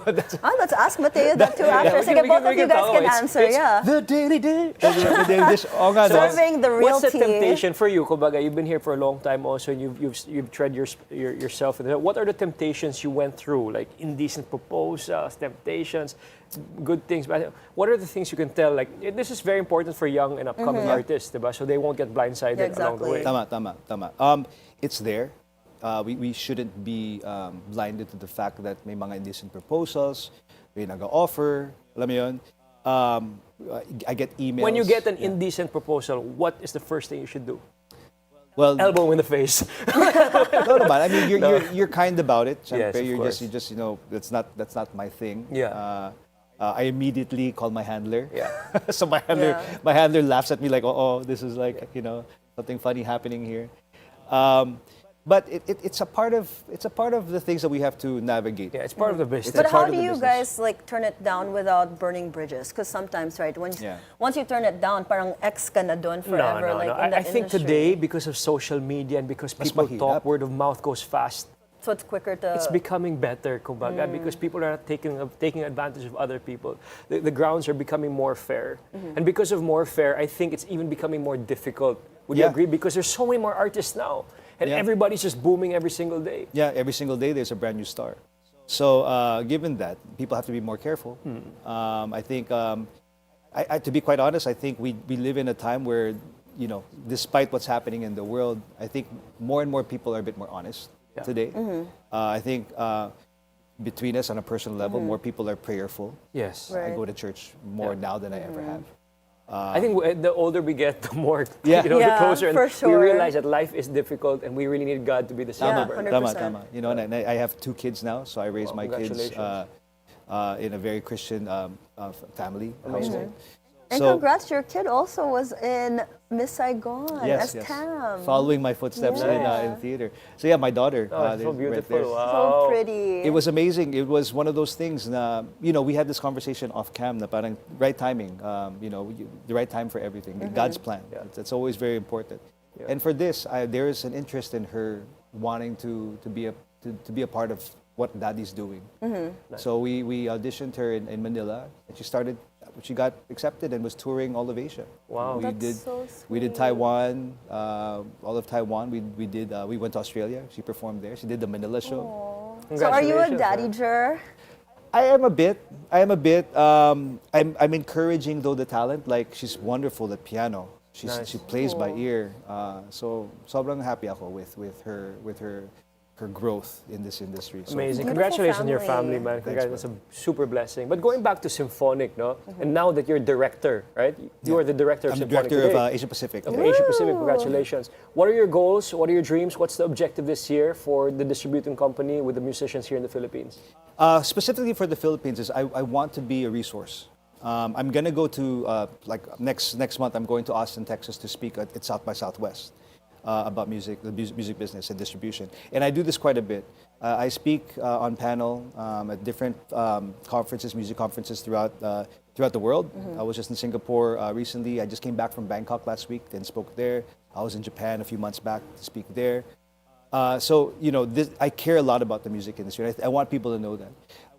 Let's ask Matteo that too after. Sige, both of you guys can answer. Yeah. The daily dish. Serving the real What's the tea. temptation for you? Kumbaga, you've been here for a long time also, and you've tread yourself. What are the temptations you went through? Like indecent proposals, temptations, good things. But what are the things you can tell? Like, this is very important for young and upcoming artists, diba? So they won't get blindsided along the way. Tama. It's there. We shouldn't be blinded to the fact that may mga indecent proposals, may nag-offer, alam mo yun. I get emails. When you get an indecent proposal, what is the first thing you should do? Well, elbow in the face. No, man. I mean, you're kind about it. Yes, of you course. just that's not my thing. Yeah. I immediately call my handler. Yeah. So my handler laughs at me like, oh, this is like something funny happening here. But it's a part of the things that we have to navigate. Yeah, it's part of the business. But how do you guys like turn it down without burning bridges? Because sometimes, right, once you turn it down, parang ex ka na dun forever. No. In that I think industry. today, because of social media and because people talk, word of mouth goes fast. So it's quicker to. It's becoming better, kumbaga, because people are not taking advantage of other people. The grounds are becoming more fair, and because of more fair, I think it's even becoming more difficult. Would you agree? Because there's so many more artists now. And everybody's just booming every single day. Yeah, every single day there's a brand new star. So given that, people have to be more careful. I think, to be quite honest, I think we live in a time where, despite what's happening in the world, I think more and more people are a bit more honest today. I think between us on a personal level, more people are prayerful. Yes. I go to church more now than I ever have. I think the older we get, the more, the closer. For and sure. We realize that life is difficult and we really need God to be the center. Tama. And I have 2 kids now, so I raise my kids in a very Christian family household. And congrats, your kid also was in Miss Saigon yes. as Tam. Following my footsteps in theater. So yeah, my daughter. So beautiful. Right Wow. So pretty. It was amazing. It was one of those things na, we had this conversation off cam na parang right timing, the right time for everything, God's plan. It's always very important. And for this, there is an interest in her wanting to be a part of what Daddy's doing. So we auditioned her in Manila, and she got accepted and was touring all of Asia. Wow, We did Taiwan, all of Taiwan. We went to Australia. She performed there. She did the Manila show. So are you a daddy-ger? I am a bit. I'm encouraging though the talent. Like she's wonderful at piano. She plays by ear. So sobrang happy ako with her growth in this industry. So amazing. Congratulations on your family, man. It's a super blessing. But going back to Symphonic, no? And now that you're director, right? You are the director of I'm the Symphonic director today. of Asia Pacific. Of Asia Pacific, congratulations. What are your goals? What are your dreams? What's the objective this year for the distributing company with the musicians here in the Philippines? Specifically for the Philippines is I want to be a resource. I'm going to go to, next month, I'm going to Austin, Texas to speak at South by Southwest. About music, the music business and distribution. And I do this quite a bit. I speak on panel at different conferences, music conferences throughout the world. I was just in Singapore recently. I just came back from Bangkok last week and spoke there. I was in Japan a few months back to speak there. So, I care a lot about the music industry. I want people to know that.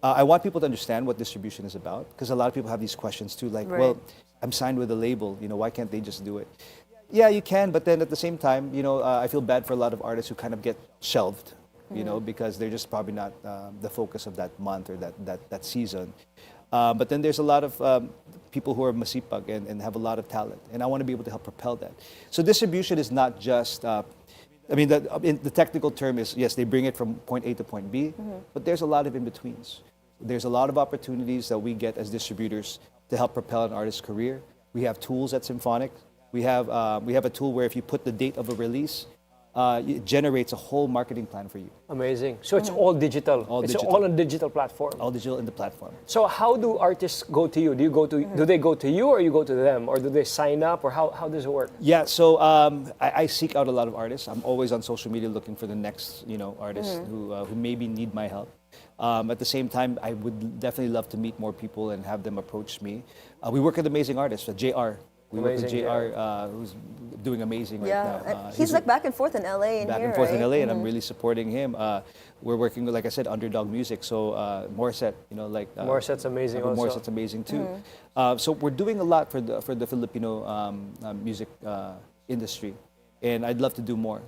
I want people to understand what distribution is about, because a lot of people have these questions too, like, well, I'm signed with a label, why can't they just do it? Yeah, you can, but then at the same time, I feel bad for a lot of artists who kind of get shelved, because they're just probably not the focus of that month or that season. But then there's a lot of people who are masipag and have a lot of talent, and I want to be able to help propel that. So distribution is not just, the technical term is, yes, they bring it from point A to point B, but there's a lot of in-betweens. There's a lot of opportunities that we get as distributors to help propel an artist's career. We have tools at Symphonic. We have a tool where if you put the date of a release, it generates a whole marketing plan for you. Amazing. So it's all digital. It's all on digital platform. All digital in the platform. So how do artists go to you? Do they go to you, or you go to them, or do they sign up, or how does it work? Yeah, so I seek out a lot of artists. I'm always on social media looking for the next, artist who maybe need my help. At the same time, I would definitely love to meet more people and have them approach me. We work with amazing artists, JR. We work with JR, who's doing amazing right now. And he's like back and forth in LA and back here, and forth right? in LA, and I'm really supporting him. We're working with, like I said, Underdog Music. So Morissette, Morissette's amazing also. Morissette's amazing too. So we're doing a lot for the Filipino music industry, and I'd love to do more.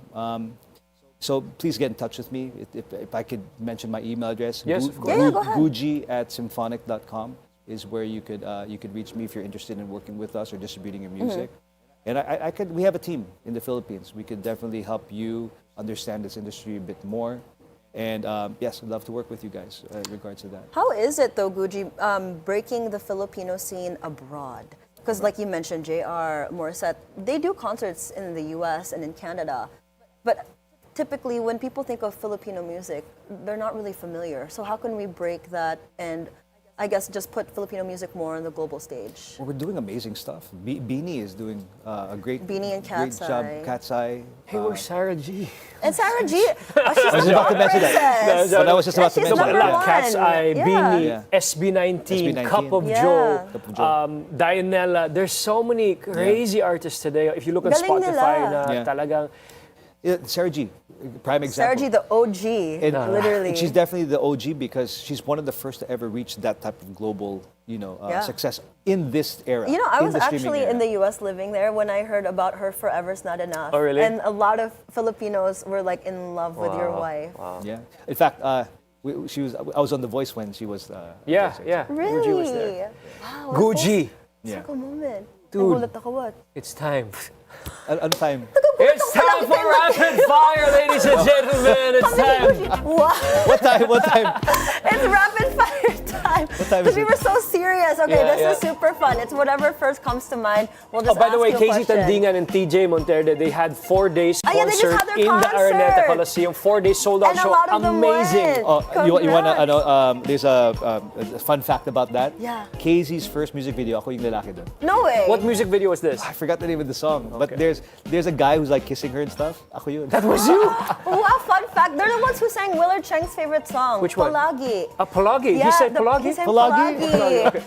So please get in touch with me. If I could mention my email address. Yes, of course. Go ahead. Guji@symphonic.com is where you could reach me if you're interested in working with us or distributing your music. And we have a team in the Philippines. We could definitely help you understand this industry a bit more. And yes, I'd love to work with you guys in regards to that. How is it though, Guji, breaking the Filipino scene abroad? Because like you mentioned, JR, Morissette, they do concerts in the US and in Canada. But typically when people think of Filipino music, they're not really familiar. So how can we break that and I guess just put Filipino music more on the global stage? Well, we're doing amazing stuff. Beanie is doing a great, Beanie and great Cat's job. Eye. Cat's Eye. Hey, where's Sarah G? And Sarah G. Oh, she's I was about to mention that. But I was just about to She's mention number that. one. Cat's Eye, Yeah. Beanie, Yeah. SB19, SB19. Cup of Yeah. Joe, Cup of Joe. Dianella. There's so many crazy artists today. If you look at Galing Spotify, nila. na Yeah. talagang Yeah, Sarah G, prime Sarah example. G, the OG, And, literally. and she's definitely the OG because she's one of the first to ever reach that type of global, Yeah. success in this era. You know, I in was the streaming actually era. in the US living there when I heard about her Forever's Not Enough. Oh, really? And a lot of Filipinos were like in love with your wife. Yeah. In fact, I was on The Voice when she was. yeah. Really? Guji was there. Wow. Guji, Yeah. Like a moment. Dude. Nagulat ako, what? it's time. Ano time? It's time for rapid fire, ladies and gentlemen. It's time. Wow. What time? What time? It's rapid fire time. What time Because is we it? were so serious. Okay, Yeah, this yeah. is super fun. It's whatever first comes to mind. We'll just Oh, by the ask way, you a Casey question. Tandingan and TJ Monterde, they had 4 days Ah, yeah, they just concert had their in the concert. Araneta Coliseum. 4 days sold out And a show. lot of them Amazing. went. You want to? Congrats. There's a fun fact about that. Yeah. Casey's first music video, ako yung lalaki doon. No way. What music video was this? I forgot the name of the song, but there's a guy who's like kissing her and stuff. Ako yun. That was you? Wow, fun fact. They're the ones who sang Willard Cheng's favorite song. Which one? Palagi. Palagi? Yeah, You said He Palagi? sang Palagi.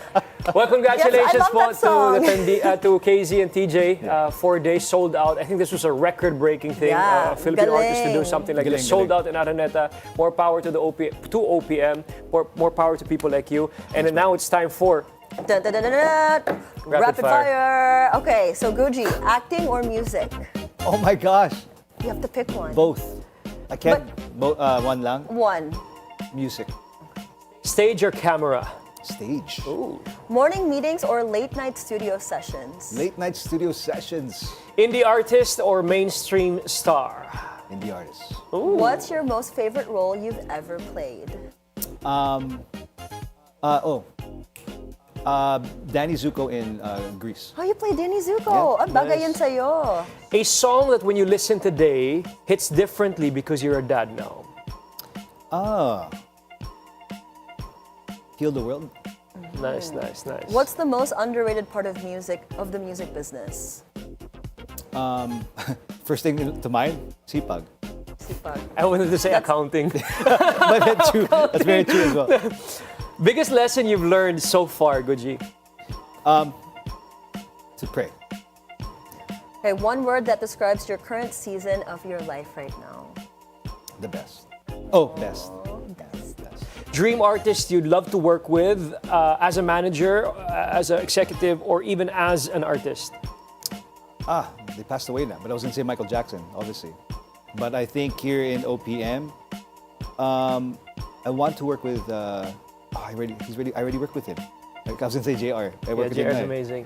Well, congratulations Yes, I love po that to KZ and TJ. 4 days sold out. I think this was a record-breaking thing. Yeah, Filipino artists to do galing. something like this. Galing, Sold galing. out in Araneta. More power to the OPM. More power to people like you. And now it's time for Dun, dun, dun, dun, dun. Rapid fire. Okay, so Guji, acting or music? Oh my gosh, You have to pick one. both. I can't. One lang. One. Music. stage or camera. Stage. Morning meetings or late night studio sessions? Late night studio sessions. Indie artist or mainstream star. Indie artists. What's your most favorite role you've ever played? Danny Zuko in Greece. Oh, you played Danny Zuko. Yeah, Ah, bagay nice. yun sa'yo. A song that when you listen today hits differently because you're a dad now. Heal the World. Nice. What's the most underrated part of the music business? First thing to mind, sipag. Sipag. I wanted to say accounting. But that's true. That's very true as well. Biggest lesson you've learned so far, Guji? To pray. Okay, one word that describes your current season of your life right now. The best. Oh, best. Dream artist you'd love to work with as a manager, as an executive, or even as an artist? They passed away now, but I was going to say Michael Jackson, obviously. But I think here in OPM, I want to work with. I already worked with him. Like, I was going to say JR. I work with him JR's now. amazing.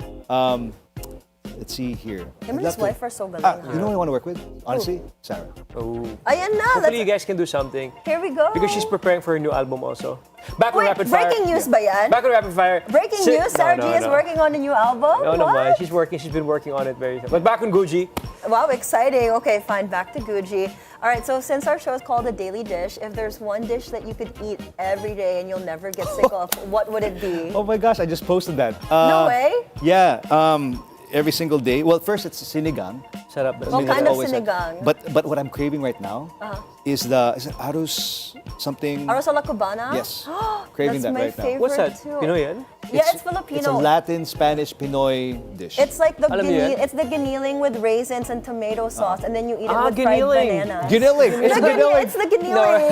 let's see here. Him and his wife are so good. You know who I want to work with? Honestly, Sarah. Oh. Ayan na. Hopefully you guys can do something. Here we go. Because she's preparing for her new album also. Back on Wait, Rapid Fire. breaking news ba yan? Back on Rapid Fire. Breaking news, Sarah G is working on a new album? No, What? she's working. She's been working on it very. But back on Guji. Wow, exciting. Okay, fine, back to Guji. All right, so since our show is called The Daily Dish, if there's one dish that you could eat every day and you'll never get sick of, what would it be? Oh my gosh, I just posted that. No way? Yeah, every single day. Well, first it's sinigang. Sarap. What kind of sinigang? But what I'm craving right now is it arroz something? Arroz a la Cubana? Yes. Craving That's that my right now. favorite What's that? too. Pinoy yan? Yeah, it's Filipino. It's a Latin, Spanish, Pinoy dish. It's like the Alam niyo yan? it's the giniling with raisins and tomato sauce, and then you eat it with giniling. fried bananas. Giniling. It's a giniling. It's the giniling.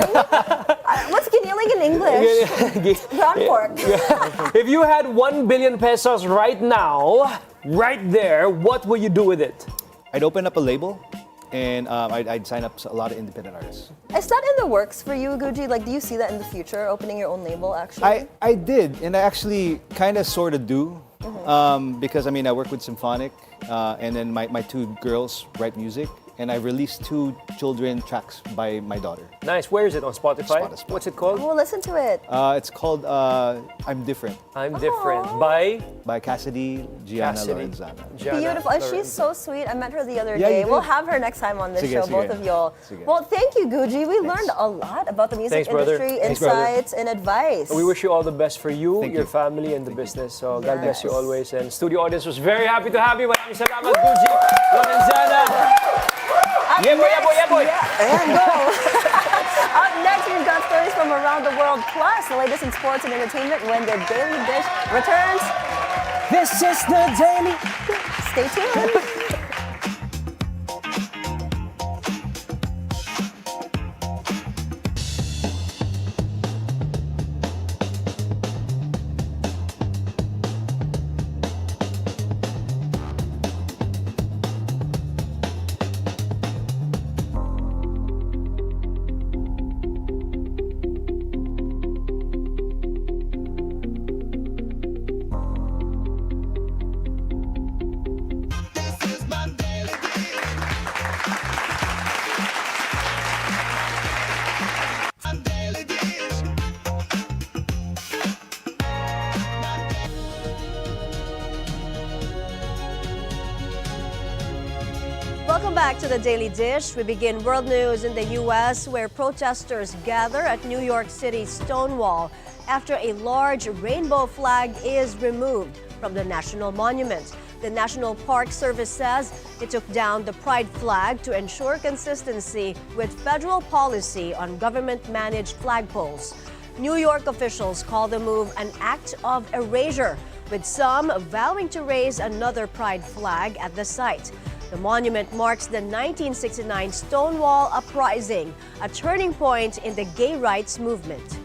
What's giniling in English? Ground pork. If you had 1 billion pesos right now, right there, what would you do with it? I'd open up a label, and I'd sign up a lot of independent artists. Is that in the works for you, Guji? Like, do you see that in the future, opening your own label, actually? I did, and I actually kind of sort of do, because I mean I work with Symphonic, and then my two girls write music, and I released 2 children tracks by my daughter. Nice. Where is it? On Spotify? Spotify. What's it called? Oh, listen to it. It's called I'm Different I'm Different. By Cassidy Gianna Lorenzana. Beautiful. And she's so sweet. I met her the other Yeah, day. you did. We'll have her next time on this Sige, show, sige. both of y'all. Sige. Well, thank you, Guji. We learned a lot about the music Thanks, brother. industry, Thanks, brother. insights, and advice. We wish you all the best for you, Thank your you. family, and the business. So God bless you Yes. always. And studio audience was very happy to have you. Maraming salamat, Guji Lorenzana. Yeah, boy, yeah, boy, yeah, boy. And go. Up next, we've got stories from around the world, plus the latest in sports and entertainment when the Daily Dish returns. This is the Daily. Stay tuned. This is my daily dish. My daily dish. Welcome back to the Daily Dish. We begin world news in the U.S., where protesters gather at New York City's Stonewall after a large rainbow flag is removed from the National Monument. The National Park Service says it took down the pride flag to ensure consistency with federal policy on government-managed flagpoles. New York officials call the move an act of erasure, with some vowing to raise another pride flag at the site. The monument marks the 1969 Stonewall Uprising, a turning point in the gay rights movement.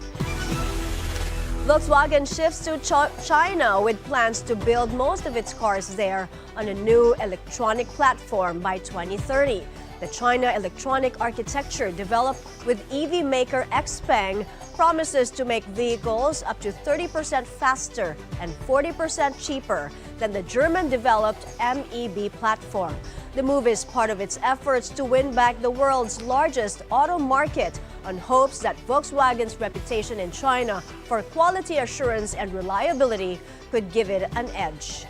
Volkswagen shifts to China with plans to build most of its cars there on a new electronic platform by 2030. The China electronic architecture developed with EV maker XPeng promises to make vehicles up to 30% faster and 40% cheaper than the German-developed MEB platform. The move is part of its efforts to win back the world's largest auto market on hopes that Volkswagen's reputation in China for quality assurance and reliability could give it an edge.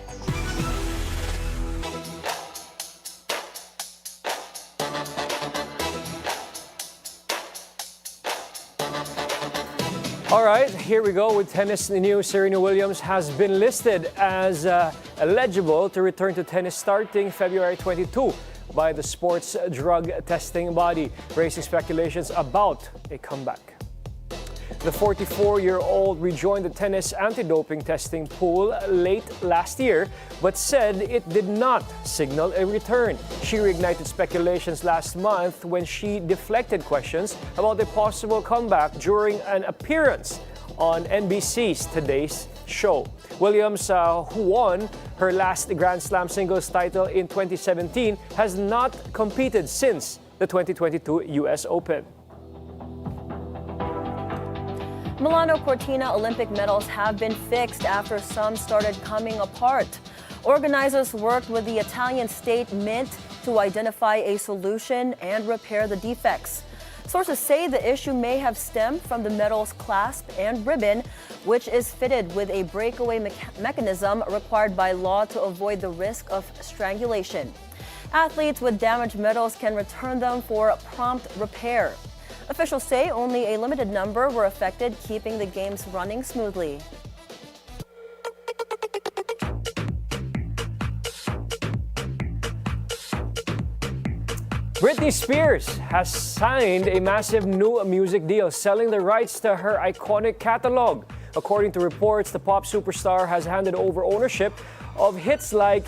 All right, here we go with tennis news. Serena Williams has been listed as eligible to return to tennis starting February 22 by the sports drug testing body, raising speculations about a comeback. The 44-year-old rejoined the tennis anti-doping testing pool late last year, but said it did not signal a return. She reignited speculations last month when she deflected questions about a possible comeback during an appearance on NBC's Today's Show. Williams, who won her last Grand Slam singles title in 2017, has not competed since the 2022 US Open. Milano Cortina Olympic medals have been fixed after some started coming apart. Organizers worked with the Italian State Mint to identify a solution and repair the defects. Sources say the issue may have stemmed from the medal's clasp and ribbon, which is fitted with a breakaway mechanism required by law to avoid the risk of strangulation. Athletes with damaged medals can return them for prompt repair. Officials say only a limited number were affected, keeping the games running smoothly. Britney Spears has signed a massive new music deal, selling the rights to her iconic catalog. According to reports, the pop superstar has handed over ownership of hits like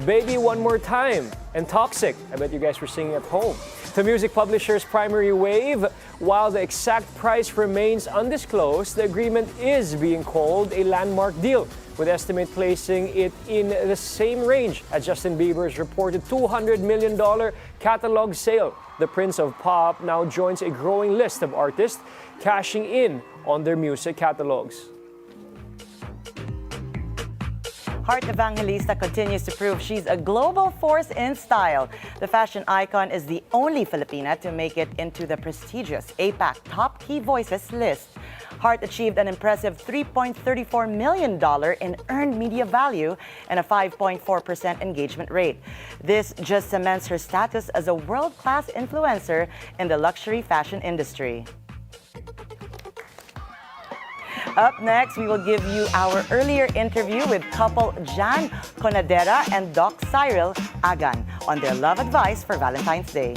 Baby One More Time and Toxic. I bet you guys were singing at home. The music publisher's Primary Wave. While the exact price remains undisclosed, the agreement is being called a landmark deal, with estimate placing it in the same range as Justin Bieber's reported $200 million catalog sale. The Prince of Pop now joins a growing list of artists cashing in on their music catalogs. Heart Evangelista continues to prove she's a global force in style. The fashion icon is the only Filipina to make it into the prestigious APAC Top Key Voices list. Heart achieved an impressive $3.34 million in earned media value and a 5.4% engagement rate. This just cements her status as a world-class influencer in the luxury fashion industry. Up next, we will give you our earlier interview with couple Jan Conadera and Doc Cyril Agan on their love advice for Valentine's Day.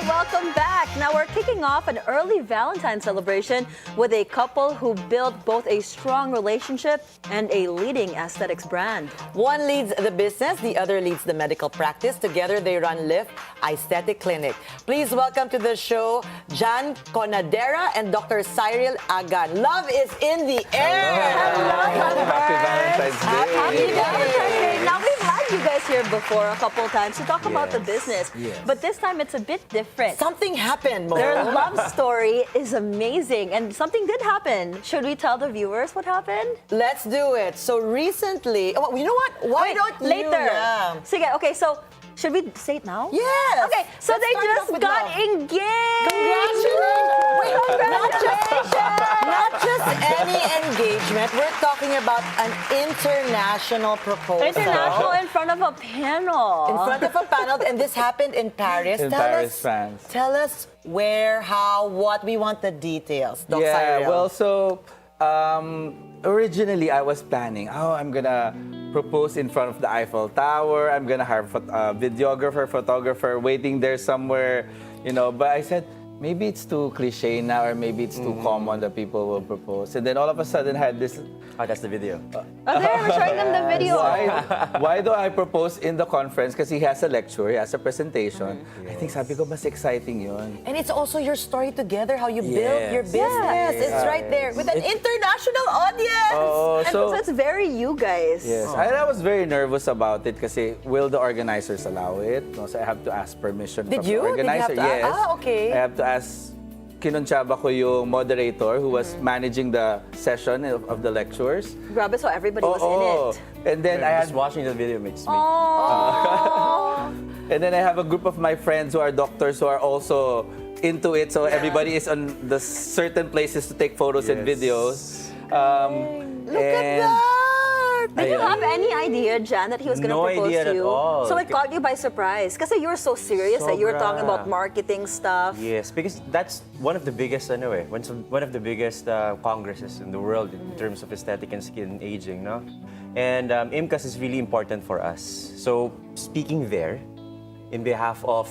Welcome back. Now we're kicking off an early Valentine celebration with a couple who built both a strong relationship and a leading aesthetics brand. One leads the business, the other leads the medical practice. Together they run Lift Aesthetic Clinic. Please welcome to the show Jan Conadera and Dr. Cyril Agan. Love is in the air. Hello. Happy Valentine's Day. Happy Valentine's Day. Now we've had you guys here before a couple of times to talk about the business, but this time it's a bit different. Something happened, Mo. Their love story is amazing, and something did happen. Should we tell the viewers what happened? Let's do it. So recently, oh, you know what? Why don't you? Later. Yeah. Sige, okay, so should we say it now? Yes. Okay, so Let's they start it just off with got love. engaged. Congratulations! Wait, Congratulations! not just any engagement. We're talking about an international proposal. International in front of a panel. In front of a panel, and this happened in Paris. In Paris, France. Tell us where, how, what. We want the details. Doc Yeah, Cyril. well, so originally I was planning, I'm gonna propose in front of the Eiffel Tower. I'm gonna have a videographer, photographer waiting there somewhere, you know. But I said, maybe it's too cliche now, or maybe it's too common that people will propose. And then all of a sudden had this. Oh, that's the video. Oh, there, we're showing them the video. Why do I propose in the conference? Because he has a lecture, he has a presentation. I think sabi ko, mas exciting yun. And it's also your story together, how you built your business. It's right there with an international audience. Oh, so it's very you guys. Yes, I was very nervous about it kasi will the organizers allow it? No, so I have to ask permission from the organizer. Did you have to yes. ask? Ah, okay. I have to ask. Kinuntsaba ko yung moderator who was managing the session of the lectures. Grabe, so everybody was in it. And then I had just watching the video makes me. And then I have a group of my friends who are doctors who are also into it. So everybody is on the certain places to take photos and videos. Look at that! Did you have any idea, Jan, that he was going to No propose idea to at you? all. So it caught you by surprise. Because you were so serious that you were talking about marketing stuff. Yes, because that's one of the biggest, anyway, one of the biggest congresses in the world in terms of aesthetic and skin aging, no? And IMCAS is really important for us. So speaking there, in behalf of,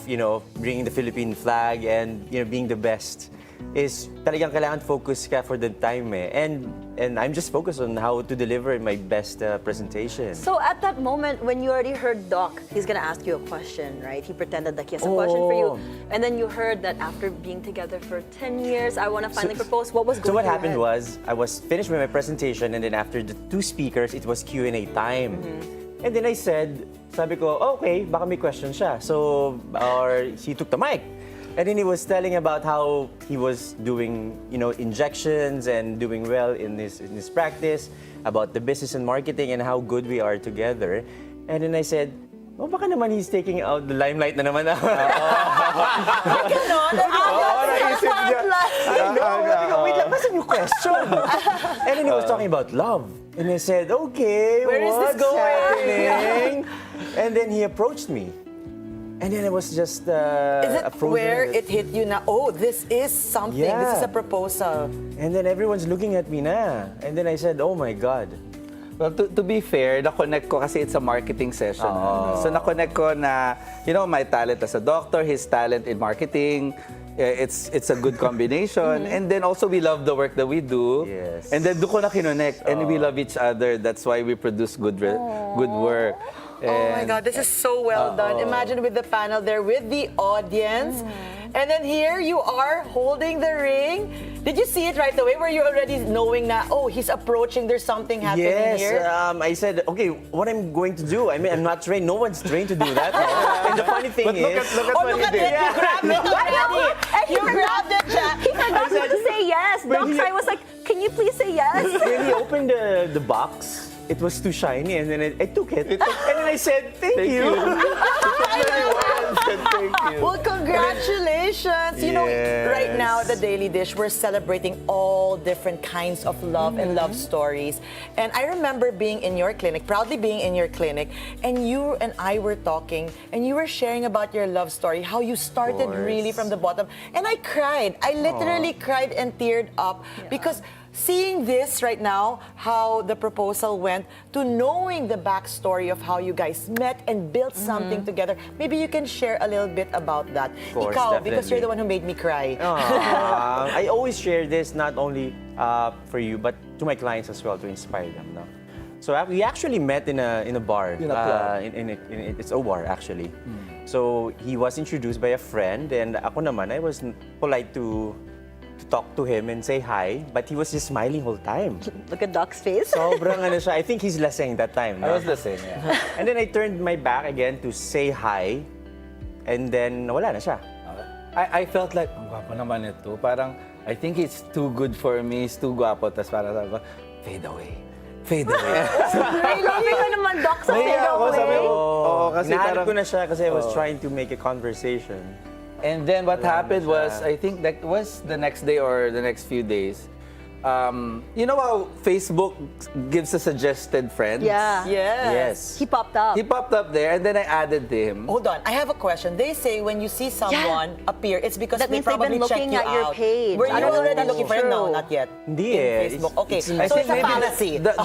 bringing the Philippine flag and, being the best, is talagang kailangan focus ka for the time eh. And I'm just focused on how to deliver my best presentation. So at that moment, when you already heard Doc, he's gonna ask you a question, right? He pretended that he has a question for you. And then you heard that after being together for 10 years, I wanna finally propose. What was going on? So what happened was, I was finished with my presentation, and then after the two speakers, it was Q&A time. And then I sabi ko, okay, baka may question siya. So, he took the mic. And then he was telling about how he was doing, injections and doing well in his practice, about the business and marketing and how good we are together. And then I said, baka naman he's taking out the limelight na naman. Wait lang, what's your question? And then he was talking about love. And I said, okay, where is this going? Happening? And then he approached me. And then it was just Is it where it hit you na, this is something, this is a proposal? And then everyone's looking at me na. And then I said, oh my God. Well, to be fair, na-connect ko kasi it's a marketing session. So na-connect ko na, my talent as a doctor, his talent in marketing, it's a good combination. And then also we love the work that we do. Yes. And then doon ko na kinonect. And we love each other. That's why we produce good work. Oh my God, this is so well done. Imagine with the panel there, with the audience. And then here you are holding the ring. Did you see it right away? Were you already knowing na, he's approaching, there's something happening here? Yes, I said, okay, what I'm going to do? I mean, I'm not trained. No one's trained to do that. And the funny thing is... Look at what he did. You grabbed it already. You grabbed it, Jack. He forgot to say yes. Doc I was like, can you please say yes? When he opened the box, it was too shiny, and then I took it. And then I said, thank you. Thank you. Well, congratulations. You know, right now at the Daily Dish, we're celebrating all different kinds of love and love stories. And I remember being in your clinic, proudly being in your clinic, and you and I were talking, and you were sharing about your love story, how you started really from the bottom. And I cried. I literally cried and teared up because seeing this right now, how the proposal went, to knowing the backstory of how you guys met and built something together, maybe you can share a little bit about that. Of course, Ikaw, because you're the one who made me cry. I always share this not only for you, but to my clients as well, to inspire them. No? So we actually met in a bar. It's a bar, actually. So he was introduced by a friend, and ako naman, I was polite to talk to him and say hi, but he was just smiling whole time. Look at Doc's face. Sobrang siya. I think he's lasing that time. No? I was lasing, yeah. And then I turned my back again to say hi, and then wala na siya. I felt like, ang gwapo naman ito. Parang, I think it's too good for me, it's too gwapo. Tapos parang sabi ko, fade away. Fade away. Ay, love ko naman, Doc, sa fade away. Kasi nahanap ko na siya kasi I was trying to make a conversation. And then what happened was, I think that was the next day or the next few days, you know how Facebook gives a suggested friends? Yeah. Yes. He popped up. He popped up there, and then I added him. Hold on, I have a question. They say when you see someone appear, it's because That they means they've probably been check looking you at your out. page. Were you I don't know if already that's looking for him? No, true. not yet. Hindi In eh. Facebook. Okay, so I it's think a maybe fallacy. maybe the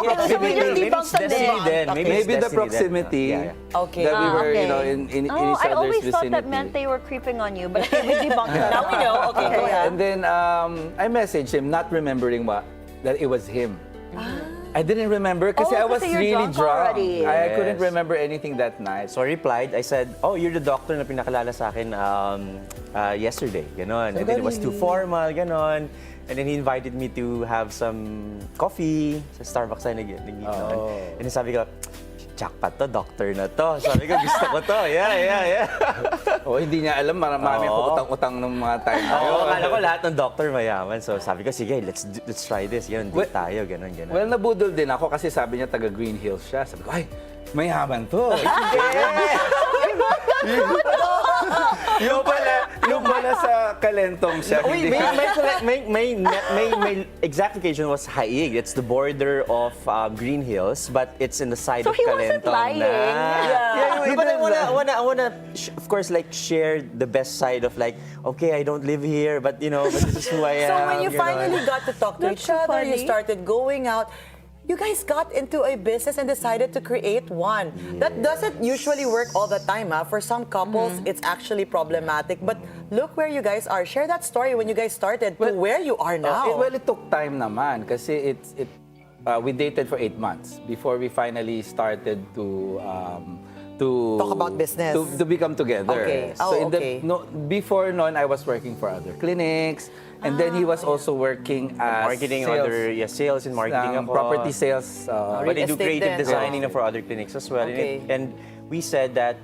proximity. Maybe it's destiny then. Maybe Maybe it's the destiny proximity then. Okay. that we were, in each I other's always vicinity. thought that meant they were creeping on you, but we debunked that. Now we know. Okay, go ahead. And then I messaged him, not remembering that it was him. I didn't remember kasi I was kasi you're really drunk drunk. already. I couldn't remember anything that night. So I replied, I said, oh, you're the doctor na pinakilala sa akin yesterday. Ganon. And then it was too formal, ganon. And then he invited me to have some coffee sa Starbucks na nag-inom. And then sabi ko, jackpot to, doctor na to. Sabi ko, gusto ko to. Yeah. Hindi niya alam, marami ako utang-utang ng mga time. Akala ko lahat ng doctor mayaman. So sabi ko, sige, let's try this. Ganon, tayo, ganon. Well, nabudol din ako kasi sabi niya taga Green Hills siya. Sabi ko, ay, mayaman to. Yung pala sa Kalentong siya. Wait, my exact location was Haig. It's the border of Green Hills, but it's in the side So of he Kalentong. wasn't lying. Yeah, but I wanna, of course, like share the best side of like, okay, I don't live here, but but this is who I am. So when you finally got to talk to each other, you started going out. you guys got into a business and decided to create one. That doesn't usually work all the time. For some couples, it's actually problematic. But look where you guys are. Share that story when you guys started to where you are now. Well, it took time naman kasi we dated for 8 months before we finally started to talk about business. To become together. Okay. So before noon, I was working for other clinics. And then he was also working as Marketing, sales, sales and marketing ako. property sales. But they do estate creative din. designing for other clinics as well. Okay. And we said that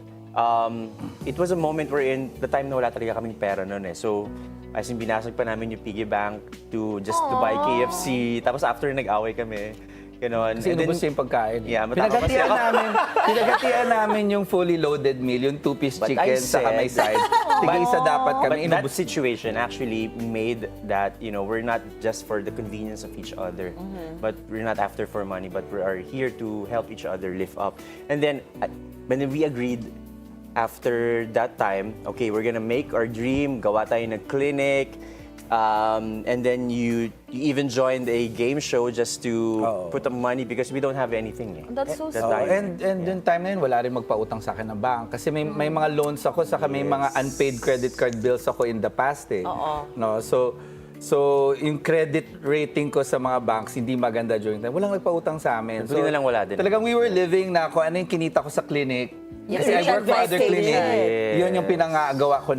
it was a moment wherein the time na wala talaga kaming pera noon eh. So, as in binasag pa namin yung piggy bank to buy KFC. Tapos after nag-away kami, gano'n. Kasi inubos yung pagkain. Yeah, matapang kasi ako. Pinagatian namin yung fully loaded meal, yung 2-piece chicken sa may side. Tig-isa dapat kami. But that situation actually made that, we're not just for the convenience of each other, but we're not after for money, but we are here to help each other lift up. And then, when we agreed after that time, okay, we're gonna make our dream, gawa tayo ng clinic, and then you even joined a game show just to put up money because we don't have anything. That's so Oh, sweet. and yung time na yun, wala rin magpautang sa akin ng bank. Kasi may mga loans ako, saka may mga unpaid credit card bills ako in the past eh. No, so yung credit rating ko sa mga banks, hindi maganda during time. Walang nagpautang sa amin. Buti na lang wala din. Talagang we were living na kung ano yung kinita ko sa clinic. Yes, Kasi I work for other investigation. clinic. Yes. Yun yung pinangagawa ko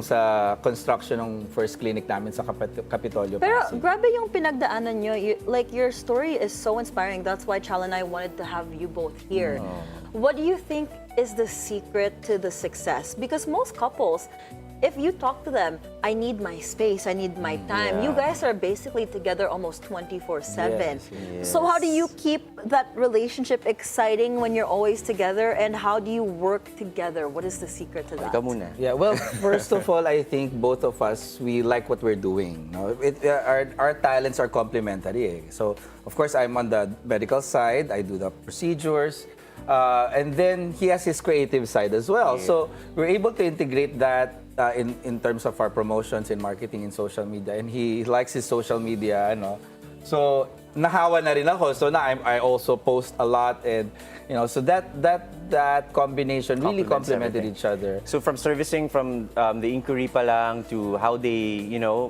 sa construction ng first clinic namin sa Kapitolyo. Pero Pasig. grabe yung pinagdaanan nyo. Like, your story is so inspiring. That's why Chal and I wanted to have you both here. What do you think is the secret to the success? Because most couples, if you talk to them, I need my space, I need my time. You guys are basically together almost 24/7. Yes. So how do you keep that relationship exciting when you're always together? And how do you work together? What is the secret to that? Ikaw muna. Yeah, well, first of all, I think both of us, we like what we're doing. No? Our talents are complementary. So, of course, I'm on the medical side. I do the procedures. And then he has his creative side as well. So, we're able to integrate that in terms of our promotions in marketing and social media. And he likes his social media. So, nahawa na rin ako. So, now I also post a lot. And, so that combination really complemented each other. So from servicing from the inquiry pa lang to how they,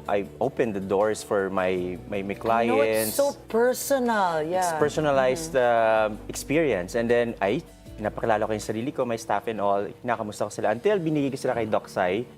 I opened the doors for my clients. It's so personal. Yeah. It's personalized experience. And then, napakilala ko yung sarili ko, my staff and all. Nakamusta ko sila. Until binigay ko sila kay Doc Sai,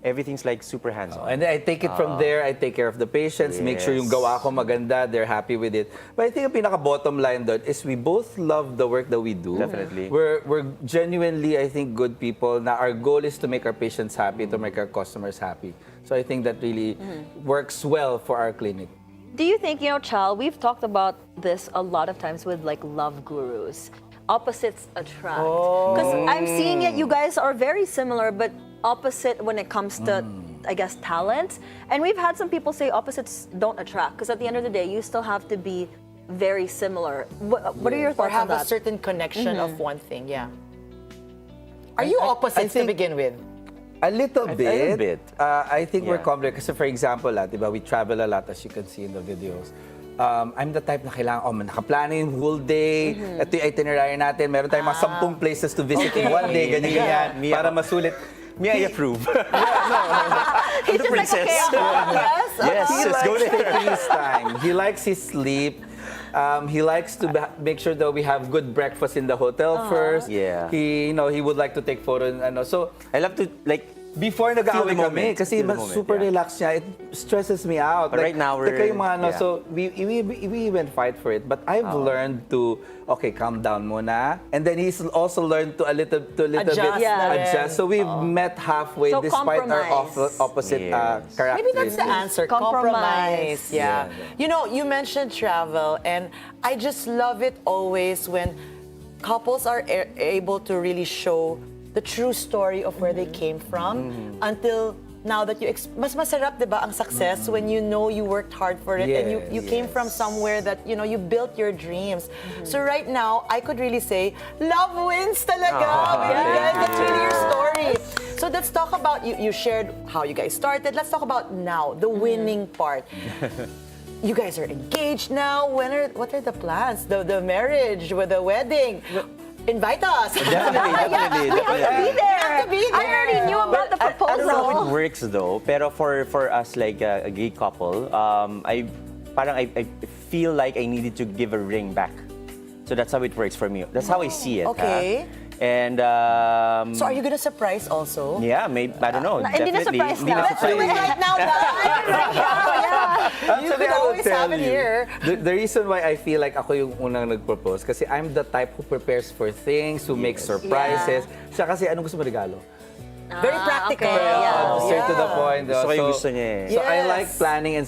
everything's like super hands-on. And then I take it from there, I take care of the patients, make sure yung gawa ko maganda, they're happy with it. But I think yung pinaka-bottom line doon is we both love the work that we do. Definitely. We're genuinely, I think, good people. Na our goal is to make our patients happy, to make our customers happy. So I think that really works well for our clinic. Do you think, Chal, we've talked about this a lot of times with like love gurus. Opposites attract. Because I'm seeing it, you guys are very similar, but opposite when it comes to, I guess, talent. And we've had some people say opposites don't attract, because at the end of the day, you still have to be very similar. What are your thoughts Or have on a that? certain connection of one thing, yeah. Are you opposites to begin with? A little bit. bit. I think we're Yeah. complex. Kasi for example, diba, we travel a lot, as you can see in the videos. I'm the type na kailangan, nakaplano yung whole day, ito yung itinerary natin, meron tayong mga 10 places to visit in one day, ganyan, para masulit. I approve. He's the just like, princess. okay, Yes, He let's go likes there. taking his time. He likes his sleep. He likes to make sure that we have good breakfast in the hotel first. Yeah. He would like to take photos. So I love to, before nag-aaway kami, kasi super relaxed niya, it stresses me out. But right now, we're... Yung mga, so we even fight for it. But I've learned to, calm down muna. And then he's also learned to a little Adjust bit na rin. adjust. So we've met halfway So despite our compromise. opposite characteristics. Maybe that's the answer. Compromise. Compromise. Yeah. You mentioned travel, and I just love it always when couples are able to really show the true story of where they came from until now that mas masarap, diba, ang success when you know you worked hard for it and you came from somewhere that, you built your dreams. So right now, I could really say, love wins talaga. Guys, that's really your story. So let's talk about, you shared how you guys started. Let's talk about now, the winning part. you guys are engaged now. What are the plans? The marriage, with the wedding. Invite us. Definitely. We have to be there. I already knew about the proposal. I don't know if it works though, pero for us like a gay couple, I feel like I needed to give a ring back. So that's how it works for me. That's how I see it. Okay. And So are you gonna surprise also? yeah, maybe I don't know. Hindi na Definitely. surprise Hindi na. na Let's do it surprise. right now, guys. You Actually, could I will always have tell it you. here. The reason why I feel like ako yung unang nag-propose, kasi I'm the type who prepares for things, who makes surprises. Siya kasi, anong gusto mo regalo? Very practical. Yeah. Straight to the point. Gusto ko yung gusto niya eh. So I Yes. like planning and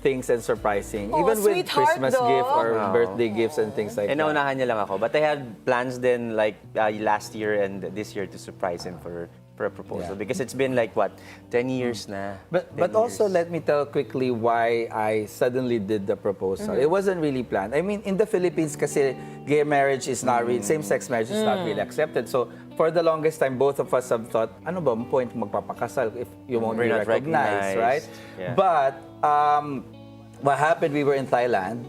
things and surprising. Oh, Even with sweetheart, Christmas though. gift or Wow. birthday gifts and things like And that. naunahan niya lang ako. But I had plans then like last year and this year to surprise him for a proposal. Yeah. Because it's been like, what, 10 years na. But 10 also years. let me tell quickly why I suddenly did the proposal. It wasn't really planned. I mean, in the Philippines kasi gay marriage is not really, same-sex marriage is not really accepted. So for the longest time, both of us have thought, ano ba ang point magpapakasal if you won't be We're not recognized, right? Yeah. But what happened, we were in Thailand.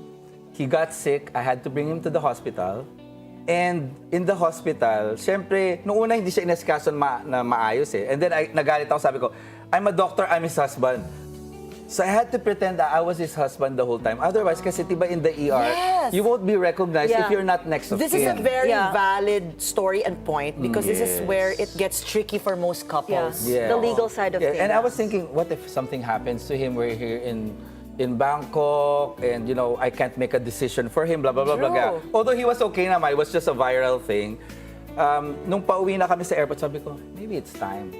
He got sick. I had to bring him to the hospital. And in the hospital, syempre, noong una hindi siya inasikaso na maayos eh. And then nagalit ako, sabi ko, I'm a doctor, I'm his husband. So I had to pretend that I was his husband the whole time. Otherwise, kasi tiba in the ER, Yes. you won't be recognized if Yeah. you're not next of This kin. is a very Yeah. valid story and point because this is Yes. where it gets tricky for most couples. Yeah. The legal side of things. And I was thinking, what if something happens to him? We're here in Bangkok, and you know, I can't make a decision for him, blah, blah, blah, blah, blah. Although he was okay naman, it was just a viral thing. Nung pauwi na kami sa airport, sabi ko, maybe it's time.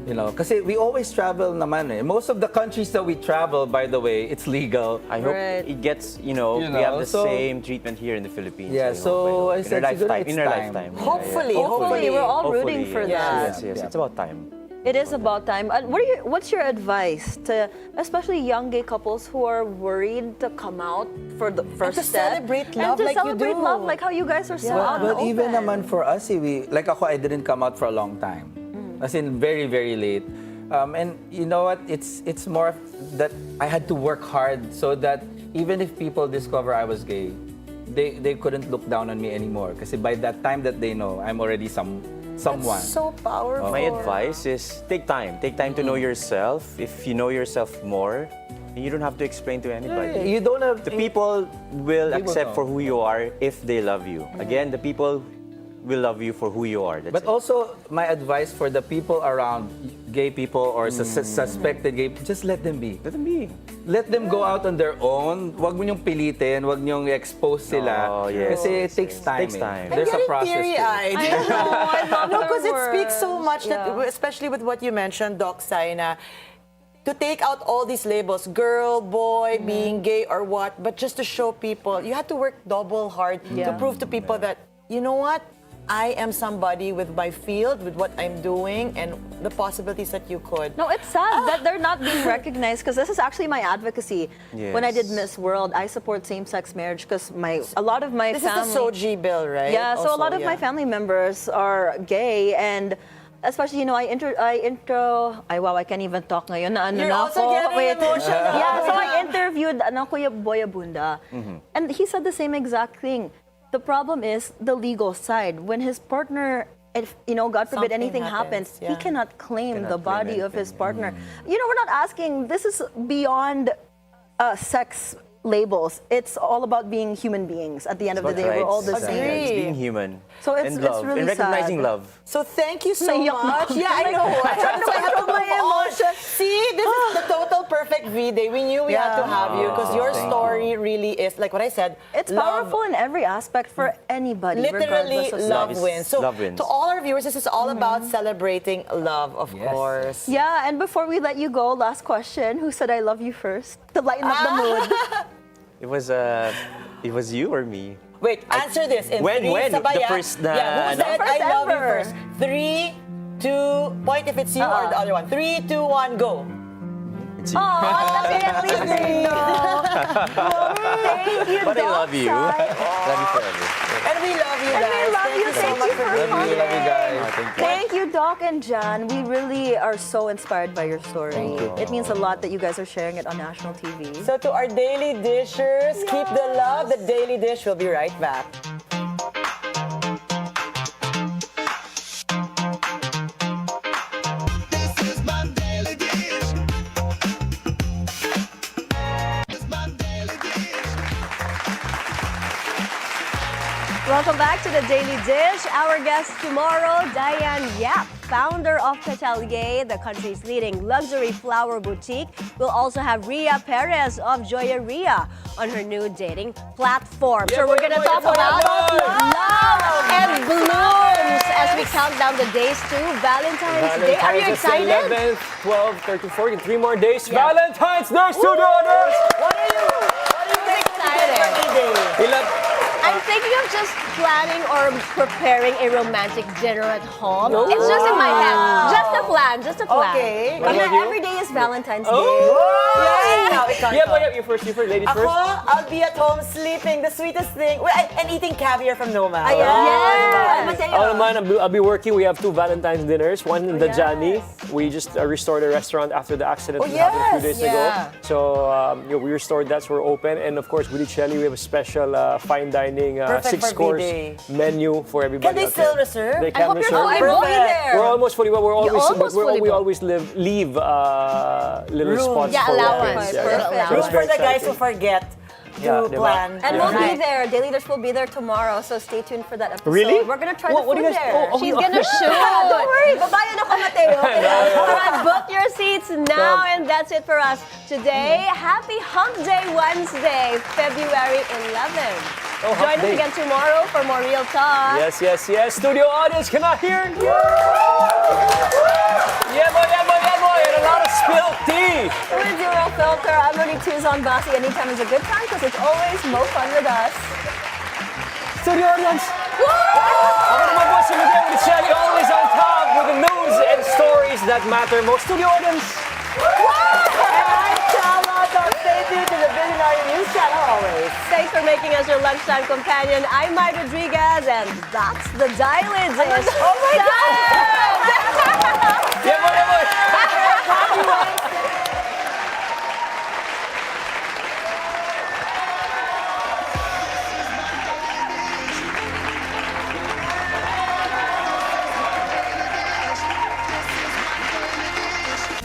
You know, kasi we always travel naman eh. Most of the countries that we travel, by the way, it's legal. I hope it gets, we have the same treatment here in the Philippines. Yeah, I said, in our lifetime. Hopefully, we're all rooting for Yes, that. it's about time. It is about time. What's your advice to especially young gay couples who are worried to come out for the first to step celebrate love and to like you celebrate do. love like how you guys are so out in the But even open. naman for us, like ako, I didn't come out for a long time. As in, very, very late. And you know what? It's more that I had to work hard so that even if people discover I was gay, they couldn't look down on me anymore. Kasi by that time that they know, I'm already someone. That's so powerful. My advice is take time. Take time to know yourself. If you know yourself more, you don't have to explain to anybody. You don't have The people will accept know. for who you are if they love you. Again, the people will love you for who you are. That's But it. also, my advice for the people around gay people or suspected gay, just let them be. Let them be. Let them go out on their own. Wag mo niyong pilitin, wag niyong expose sila. Oh, yes. Kasi it takes time. Takes time. There's a getting process. to it. teary-eyed. I know, I love No, their because it speaks so words. much, that, Yeah. especially with what you mentioned, Doc Saina, to take out all these labels, girl, boy, being gay or what, but just to show people, you have to work double hard to prove to people that, you know what, I am somebody with my field, with what I'm doing, and the possibilities that you could. No, it's sad that they're not being recognized because this is actually my advocacy. When I did Miss World, I support same-sex marriage because a lot of my This family. is the Soji bill, right? Yeah, so a Also, lot of my family members are gay and. Especially, I can't even talk ngayon. Na ano You're na also ako. getting Wait. emotional. Yeah, so I interviewed Kuya Boy Abunda. And he said the same exact thing. The problem is the legal side. When his partner, if God forbid Something anything happens, happens, he cannot claim the claim body of his anything. partner. We're not asking, this is beyond sex labels. It's all about being human beings. At the end of the day, we're all the same. It's being human. So it's and love. really and recognizing sad. love. So thank you so Naiyak na much. ako. Yeah, I know. I'm trying to So I have control my move on. emotions. See, this is the total perfect V-Day. We knew we had to have you because your Thank story really is, like what I said, It's love. powerful in every aspect for anybody. Literally, regardless of love sex. wins. So, Love wins. to all our viewers, this is all about celebrating love, of course. Yeah, and before we let you go, last question. Who said I love you first? To lighten up the mood. It was you or me? Wait, answer this in When? three. When? Sabay, The ah. first na- Yeah, who said First I love you ever. first? 3, 2, point if it's you or the other one. 3, 2, 1, go. Guji. at least they know. Thank you, But I Doc love you. Sai. Love you forever. And we love you And guys. we love you. so Thank much you for being coming. here. Love you guys. Thank you. Thank you, Doc and Jan. We really are so inspired by your story. Thank you. It means a lot that you guys are sharing it on national TV. So to our daily dishers, keep the love. The Daily Dish will be right back. This is my daily dish. This is my daily dish. Welcome back to the Daily Dish. Our guest tomorrow, Diane Yap, founder of Petalier, the country's leading luxury flower boutique. We'll also have Ria Perez of Joyeria on her new dating platform. So we're going to talk about love and blooms as we count down the days to Valentine's Day. Are you excited? 11th, 12th, 13th, 14th, 3 more days. Yeah. Valentine's Day, studio audience! What are you Excited. I'm thinking of just planning or preparing a romantic dinner at home. Oh. It's just in my head. Just a plan. Okay. But not every day is Valentine's Day. You first, ladies Ako, first. I'll be at home sleeping, the sweetest thing. And eating caviar from Noma. Yes. Mateo. Ako naman, I'll be working. We have 2 Valentine's dinners. One in the Jani. We just restored a restaurant after the accident that happened a few days ago. So we restored that, so we're open. And of course, Guidicelli, we have a special fine dining Perfect for 6-course V-Day. menu for everybody. Can they out there. still reserve? They I can hope you're reserve. fully booked. Perfect. We're almost fully booked. We always leave little Room. spots Yeah, for allowance. walk-ins. Perfect. So Room it's for very the guys exciting. who forget Yeah, to diba? plan. And Yeah. we'll be there. Daily Dish will be there tomorrow, so stay tuned for that episode. Really? We're gonna try What the do food you guys- there. oh, She's gonna shoot. Don't worry, babayan ako, Mateo. Alright, book your seats now, and that's it for us today. Happy Hump Day Wednesday, February 11th. Oh, hump Join us day. again tomorrow for more Real Talk. Yes. Studio audience, can I hear? Yeah, boy. And a lot of spilled tea. With Zero Filter, I'm Monique Tuzon-Basi. Anytime is a good time because it's always more fun with us. Studio audience. Ako naman po si Matteo Guidicelli, always on top with the news and stories that matter most. Studio audience. And I'm Chal Lontoc. Stay tuned to the Bilyonaryo News Channel always. Thanks for making us your lunchtime companion. I'm Mai Rodriguez, and that's the Dial-In Dish. Oh my God!